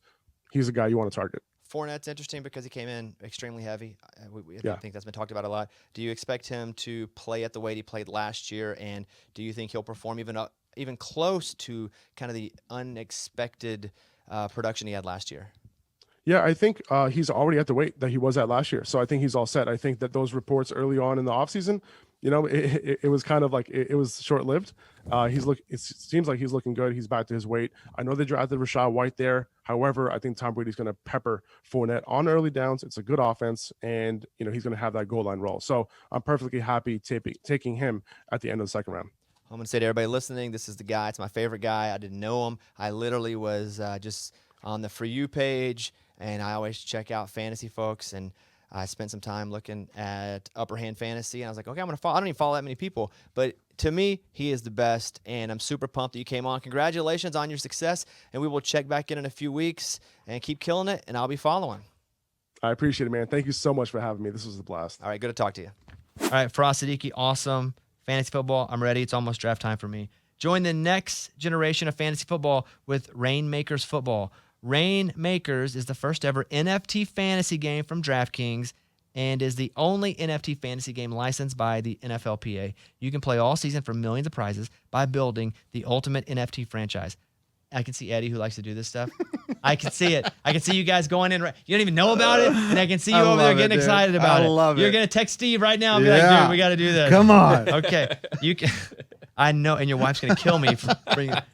he's a guy you want to target.
Fournette's interesting because he came in extremely heavy. I think that's been talked about a lot. Do you expect him to play at the weight he played last year, and do you think he'll perform even close to kind of the unexpected production he had last year?
Yeah, I think he's already at the weight that he was at last year. So I think he's all set. I think that those reports early on in the offseason, it was kind of like it was short-lived. It seems like he's looking good. He's back to his weight. I know they drafted Rachaad White there. However, I think Tom Brady's going to pepper Fournette on early downs. It's a good offense, and he's going to have that goal line role. So I'm perfectly happy taking him at the end of the 2nd round.
I'm going to say to everybody listening, this is the guy. It's my favorite guy. I didn't know him. I literally was just on the For You page, and I always check out fantasy folks, and I spent some time looking at Upperhand Fantasy, and I was like, okay, I'm going to follow. I don't even follow that many people, but to me, he is the best, and I'm super pumped that you came on. Congratulations on your success, and we will check back in a few weeks and keep killing it, and I'll be following.
I appreciate it, man. Thank you so much for having me. This was a blast.
All right, good to talk to you. All right, Faraz, Saddiqi, awesome. Fantasy football, I'm ready. It's almost draft time for me. Join the next generation of fantasy football with Rainmakers Football. Rainmakers is the first ever NFT fantasy game from DraftKings and is the only NFT fantasy game licensed by the NFLPA. You can play all season for millions of prizes by building the ultimate NFT franchise. I can see Eddie, who likes to do this stuff. I can see it. I can see you guys going in. You don't even know about it, and I can see you over there getting excited about it.
I love it.
You're going to text Steve right now and be like, dude, we got to do this.
Come on.
Okay. You can. I know, and your wife's going to kill me for bringing it.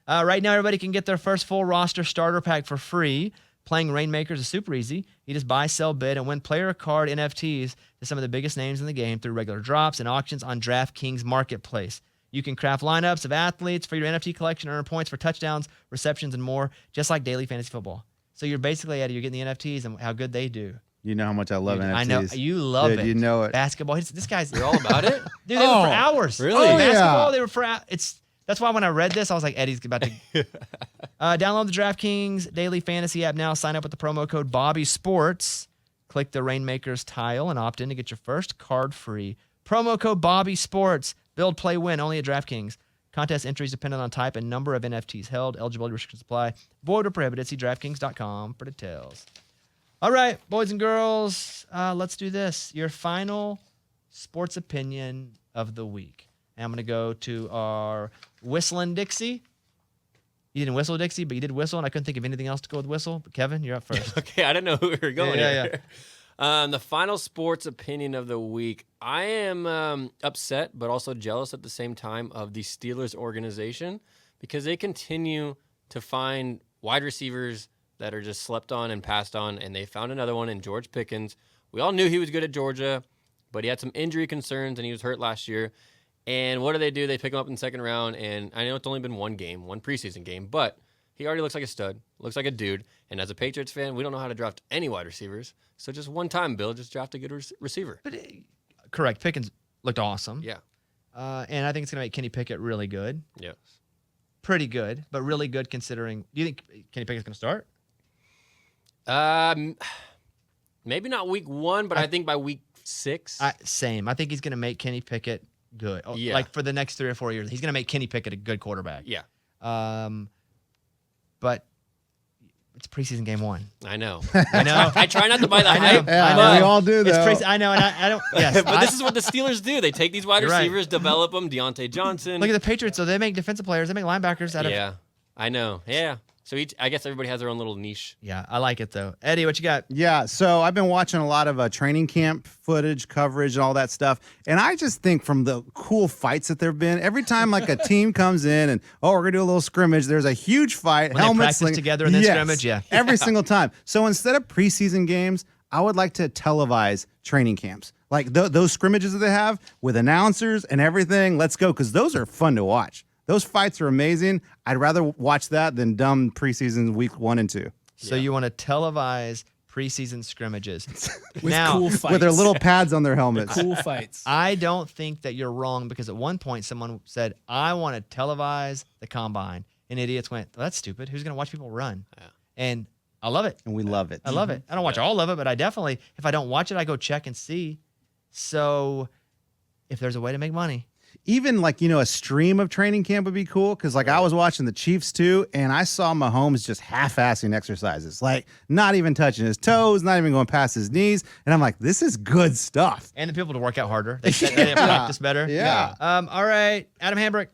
Right now, everybody can get their first full roster starter pack for free. Playing Rainmakers is super easy. You just buy, sell, bid, and win player card NFTs to some of the biggest names in the game through regular drops and auctions on DraftKings Marketplace. You can craft lineups of athletes for your NFT collection, earn points for touchdowns, receptions, and more, just like daily fantasy football. So you're basically, Eddie, you're getting the NFTs and how good they do.
You know how much I love NFTs.
I know. You love
Dude,
it.
You know it.
Basketball. This guy's...
You're all about it?
Dude, they were for hours.
Really?
Oh,
Basketball,
yeah.
they were for... That's why when I read this, I was like, Eddie's about to... Download the DraftKings Daily Fantasy app now. Sign up with the promo code BobbySports. Click the Rainmakers tile and opt in to get your first card free. Promo code BobbySports. Build, play, win. Only at DraftKings. Contest entries dependent on type and number of NFTs held. Eligibility restrictions apply. Void or prohibited. See DraftKings.com for details. All right, boys and girls, let's do this. Your final sports opinion of the week. And I'm going to go to our Whistling Dixie. You didn't whistle, Dixie, but you did whistle, and I couldn't think of anything else to go with whistle. But Kevin, you're up first.
Okay, I didn't know who we were going
Yeah.
here. The final sports opinion of the week. I am upset, but also jealous at the same time of the Steelers organization because they continue to find wide receivers that are just slept on and passed on, and they found another one in George Pickens. We all knew he was good at Georgia, but he had some injury concerns, and he was hurt last year. And what do? They pick him up in the 2nd round, and I know it's only been one preseason game, but he already looks like a stud, looks like a dude. And as a Patriots fan, we don't know how to draft any wide receivers. So just one time, Bill, just draft a good receiver.
But correct. Pickens looked awesome.
Yeah.
And I think it's going to make Kenny Pickett really good.
Yeah.
Pretty good, but really good considering. Do you think Kenny Pickett's going to start?
Maybe not week 1, but I think by week 6.
Same. I think he's going to make Kenny Pickett good.
Yeah.
Like for the next 3 or 4 years, he's going to make Kenny Pickett a good quarterback.
Yeah.
But it's preseason game 1.
I know.
I know.
I try not to buy the
I know.
hype.
Yeah,
but,
we all do
It's
though.
I know, and I don't. Yes,
but this is what the Steelers do. They take these wide
You're right.
receivers, develop them. Deontay Johnson.
look at the Patriots. So they make defensive players. They make linebackers out of.
Yeah, I know. Yeah. So I guess everybody has their own little niche.
Yeah, I like it though. Eddie, what you got?
Yeah, so I've been watching a lot of training camp footage, coverage, and all that stuff. And I just think from the cool fights that there have been, every time like a team comes in and, we're going to do a little scrimmage, there's a huge fight.
When they
helmets
practice together and then scrimmage, yeah.
Every single time. So instead of preseason games, I would like to televise training camps. Like those scrimmages that they have with announcers and everything, let's go, because those are fun to watch. Those fights are amazing. I'd rather watch that than dumb preseason week 1 and 2.
So you want to televise preseason scrimmages
With
now,
cool fights.
With their little pads on their helmets.
cool fights.
I don't think that you're wrong because at one point someone said, I want to televise the combine. And idiots went, well, that's stupid. Who's going to watch people run?
Yeah.
And I love it.
And we love it.
I love it. I don't watch all of it, but I definitely, if I don't watch it, I go check and see. So if there's a way to make money.
Even like, a stream of training camp would be cool. Cause like I was watching the Chiefs too, and I saw Mahomes just half-assing exercises, like not even touching his toes, not even going past his knees. And I'm like, this is good stuff.
And the people to work out harder. They practice better.
Yeah.
All right. Adam Hambrick.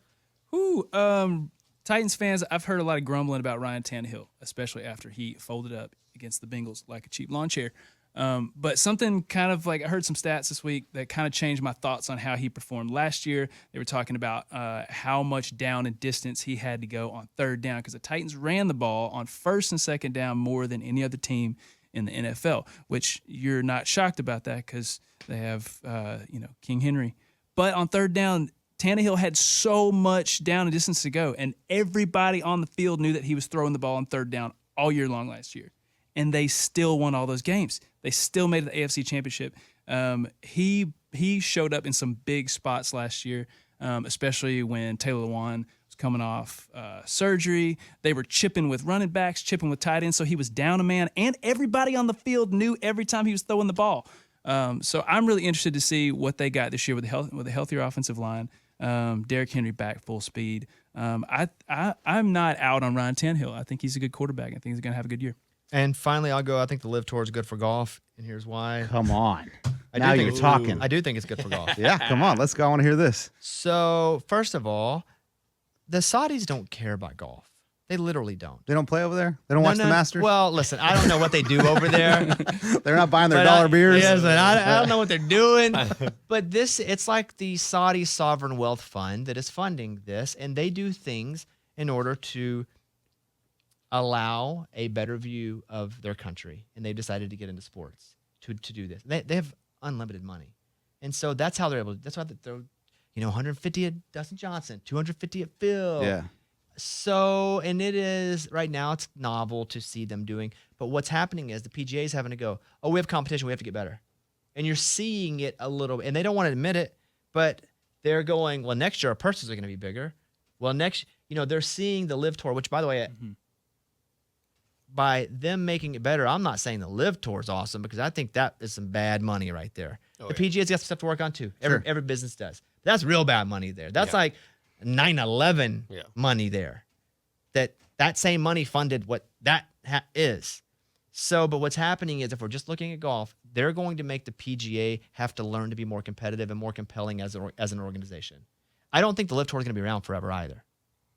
Titans fans, I've heard a lot of grumbling about Ryan Tannehill, especially after he folded up against the Bengals like a cheap lawn chair. But something kind of like I heard some stats this week that kind of changed my thoughts on how he performed last year. They were talking about how much down and distance he had to go on third down because the Titans ran the ball on first and second down more than any other team in the NFL, which you're not shocked about that because they have, King Henry. But on third down, Tannehill had so much down and distance to go, and everybody on the field knew that he was throwing the ball on third down all year long last year. And they still won all those games. They still made the AFC Championship. He showed up in some big spots last year, especially when Taylor Lewan was coming off surgery. They were chipping with running backs, chipping with tight ends, so he was down a man, and everybody on the field knew every time he was throwing the ball. So I'm really interested to see what they got this year with a healthier offensive line. Derrick Henry back full speed. I'm not out on Ryan Tannehill. I think he's a good quarterback. I think he's going to have a good year.
And finally, I'll go. I think the Live Tour is good for golf, and here's why.
Come on.
I do
Now
think
you're
it's-
talking.
I do think it's good for golf.
Yeah, come on. Let's go. I want to hear this.
So, first of all, the Saudis don't care about golf. They literally don't.
They don't play over there? They don't watch the Masters?
Well, listen, I don't know what they do over there.
They're not buying their
But
dollar beers?
Yes, but I don't know what they're doing. But it's like the Saudi Sovereign Wealth Fund that is funding this, and they do things in order to allow a better view of their country. And they've decided to get into sports to do this. They have unlimited money. And so that's how they're able to, that's why they throw, 150 at Dustin Johnson, 250 at Phil.
Yeah.
So, and it is, right now it's novel to see them doing, but what's happening is the PGA is having to go, we have competition, we have to get better. And you're seeing it a little bit, and they don't want to admit it, but they're going, well, next year our purses are going to be bigger. Well, they're seeing the Live Tour, which by the way, by them making it better, I'm not saying the Live Tour is awesome because I think that is some bad money right there. The PGA's got some stuff to work on too. Every business does. That's real bad money there. That's like 9/11 money there. That same money funded what that is. So, but what's happening is if we're just looking at golf, they're going to make the PGA have to learn to be more competitive and more compelling as an organization. I don't think the Live Tour is going to be around forever either.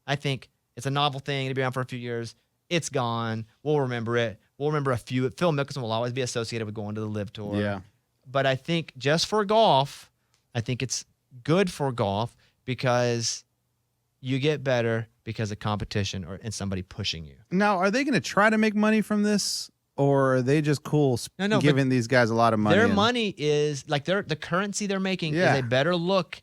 I think it's a novel thing. It'll be around for a few years. It's gone. We'll remember it. We'll remember a few. Phil Mickelson will always be associated with going to the Live Tour.
Yeah.
But I think just for golf, I think it's good for golf because you get better because of competition and somebody pushing you.
Now, are they going to try to make money from this, or are they just cool
No,
giving these guys a lot of money?
Their money is like the currency they're making is a better look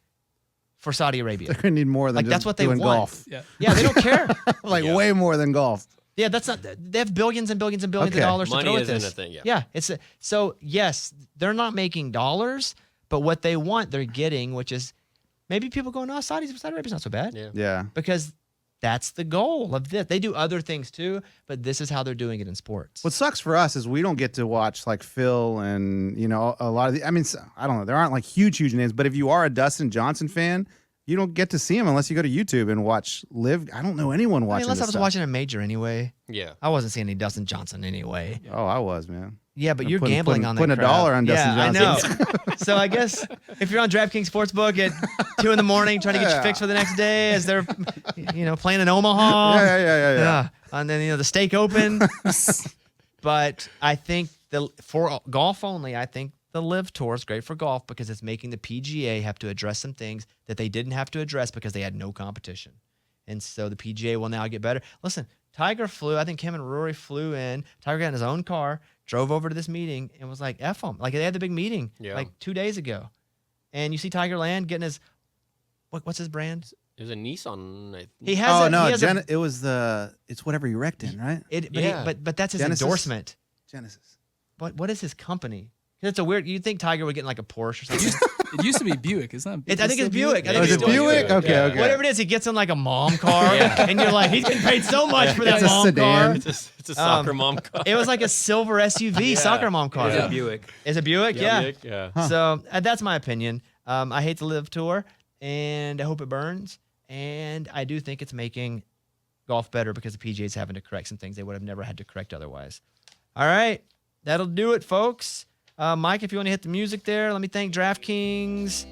for Saudi Arabia.
They're going to need more than
like
just
that's what they
doing
want.
golf.
Yeah, they don't care.
Way more than golf.
Yeah, that's not. They have billions and billions and billions of dollars to
Money
throw at
isn't
this.
a thing,
Yeah, so yes, they're not making dollars, but what they want, they're getting, which is maybe people go, no, Saudi Arabia's not so bad.
Yeah.
Because that's the goal of this. They do other things too, but this is how they're doing it in sports.
What sucks for us is we don't get to watch like Phil and a lot of the. I mean, I don't know. There aren't like huge names, but if you are a Dustin Johnson fan, you don't get to see him unless you go to YouTube and watch live. I don't know anyone watching.
Unless I
this
was
stuff.
watching a major anyway.
Yeah.
I wasn't seeing any Dustin Johnson anyway.
Oh, I was, man.
Yeah, but
I'm
you're
putting-
gambling
putting-
on that.
putting
crap.
$1 on Dustin
Yeah,
Johnson.
I know. So I guess if you're on DraftKings Sportsbook at 2 a.m. trying to get your fix for the next day as they're, playing in Omaha.
Yeah.
And then the Stake Open. But I think for golf only, I think the Live Tour is great for golf because it's making the PGA have to address some things that they didn't have to address because they had no competition. And so the PGA will now get better. Listen, Tiger flew. I think him and Rory flew in. Tiger got in his own car, drove over to this meeting, and was like, F them. Like, they had the big meeting like 2 days ago. And you see Tiger land getting his, what's his brand?
It was a Nissan.
He has
it was it's whatever you wrecked in, right?
But that's his
Genesis?
endorsement.
Genesis.
What is his company? It's a weird. You'd think Tiger would get like a Porsche or something.
It used to be Buick. It's not.
I think it's Buick. I
Yeah,
think
is
it's
it Buick? Okay.
Whatever it is, he gets in like a mom car, and you're like, he's getting paid so much for that
It's a
mom
sedan.
car.
It's a soccer mom car.
It was like a silver SUV soccer mom car.
It's a Buick.
Is it Buick? Yeah.
Yeah.
So that's my opinion. I hate the Live Tour, and I hope it burns. And I do think it's making golf better because the PGA is having to correct some things they would have never had to correct otherwise. All right, that'll do it, folks. Mike, if you want to hit the music there, let me thank DraftKings,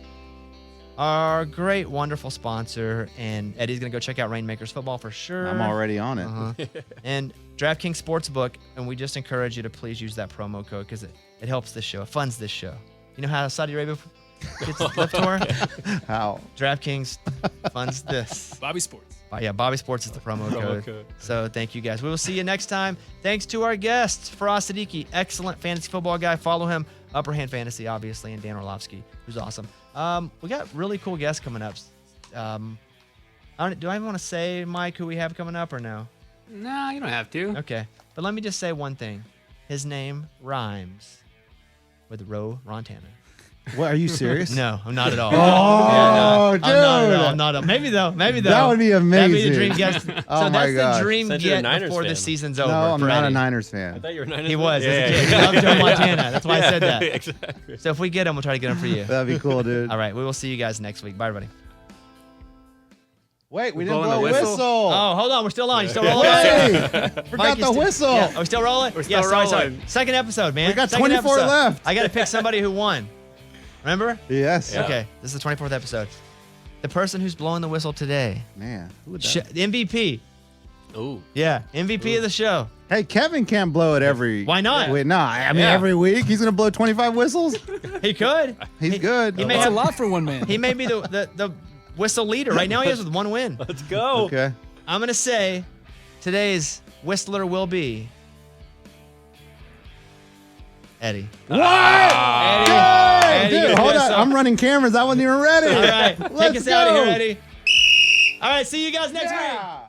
our great, wonderful sponsor. And Eddie's going to go check out Rainmakers Football for sure.
I'm already on it.
And DraftKings Sportsbook, and we just encourage you to please use that promo code because it helps this show. It funds this show. You know how Saudi Arabia gets the Live Tour?
How?
DraftKings funds this.
Bobby Sports.
Bobby Sports is the promo code. So thank you guys. We will see you next time. Thanks to our guests, Faraz Saddiqi, excellent fantasy football guy. Follow him, Upperhand Fantasy, obviously, and Dan Orlovsky, who's awesome. We got really cool guests coming up. Do I want to say, Mike, who we have coming up or no?
No, you don't have to.
Okay. But let me just say one thing. His name rhymes with Rontana.
What, are you serious?
No, I'm not at all.
Oh,
I'm not at all.
dude.
I'm not at all. Maybe though.
That would be amazing.
That'd be the dream guest.
Oh
So
my
that's
gosh.
the dream
Said you're a
get
Niners
before the
fan.
season's over.
No, I'm
for
not a
Eddie.
Niners
I
fan.
thought you were a Niners
He
fan.
was
Yeah,
as a
yeah,
kid.
yeah.
He loved Joe Montana. That's why I said that.
Exactly.
So if we get him, we'll try to get him for you.
That'd be cool, dude.
All right. We will see you guys next week. Bye, everybody.
Wait, we
We're
didn't
blowing
blow
the
a
whistle?
whistle.
Oh, hold on. We're still on. You still rolling?
Hey,
Mike,
forgot
you
the
still-
whistle.
Yeah. Are we still rolling?
We're still
Sorry.
rolling.
Second episode, man.
We got
Second
24
episode.
left.
I got to pick somebody who won. Remember?
Yes.
Yeah.
Okay. This is the 24th episode. The person who's blowing the whistle today.
Man. Who would
The
that?
MVP.
Ooh.
Yeah. MVP of the show.
Hey, Kevin can't blow it every.
Why not?
Wait, no. I mean,
Yeah.
every week he's gonna blow 25 whistles.
He could.
He's good.
He may
That's
have
a lot for one man.
He may be the whistle leader. Right now he is with one win.
Let's go.
Okay.
I'm going to say today's whistler will be Eddie.
What?
Eddie.
Hey,
Eddie,
dude,
you
hold
guess
on.
so.
I'm running cameras. I wasn't even ready.
All right. Take
Let's
us out of here,
go.
Eddie. All right. See you guys next week.
Yeah.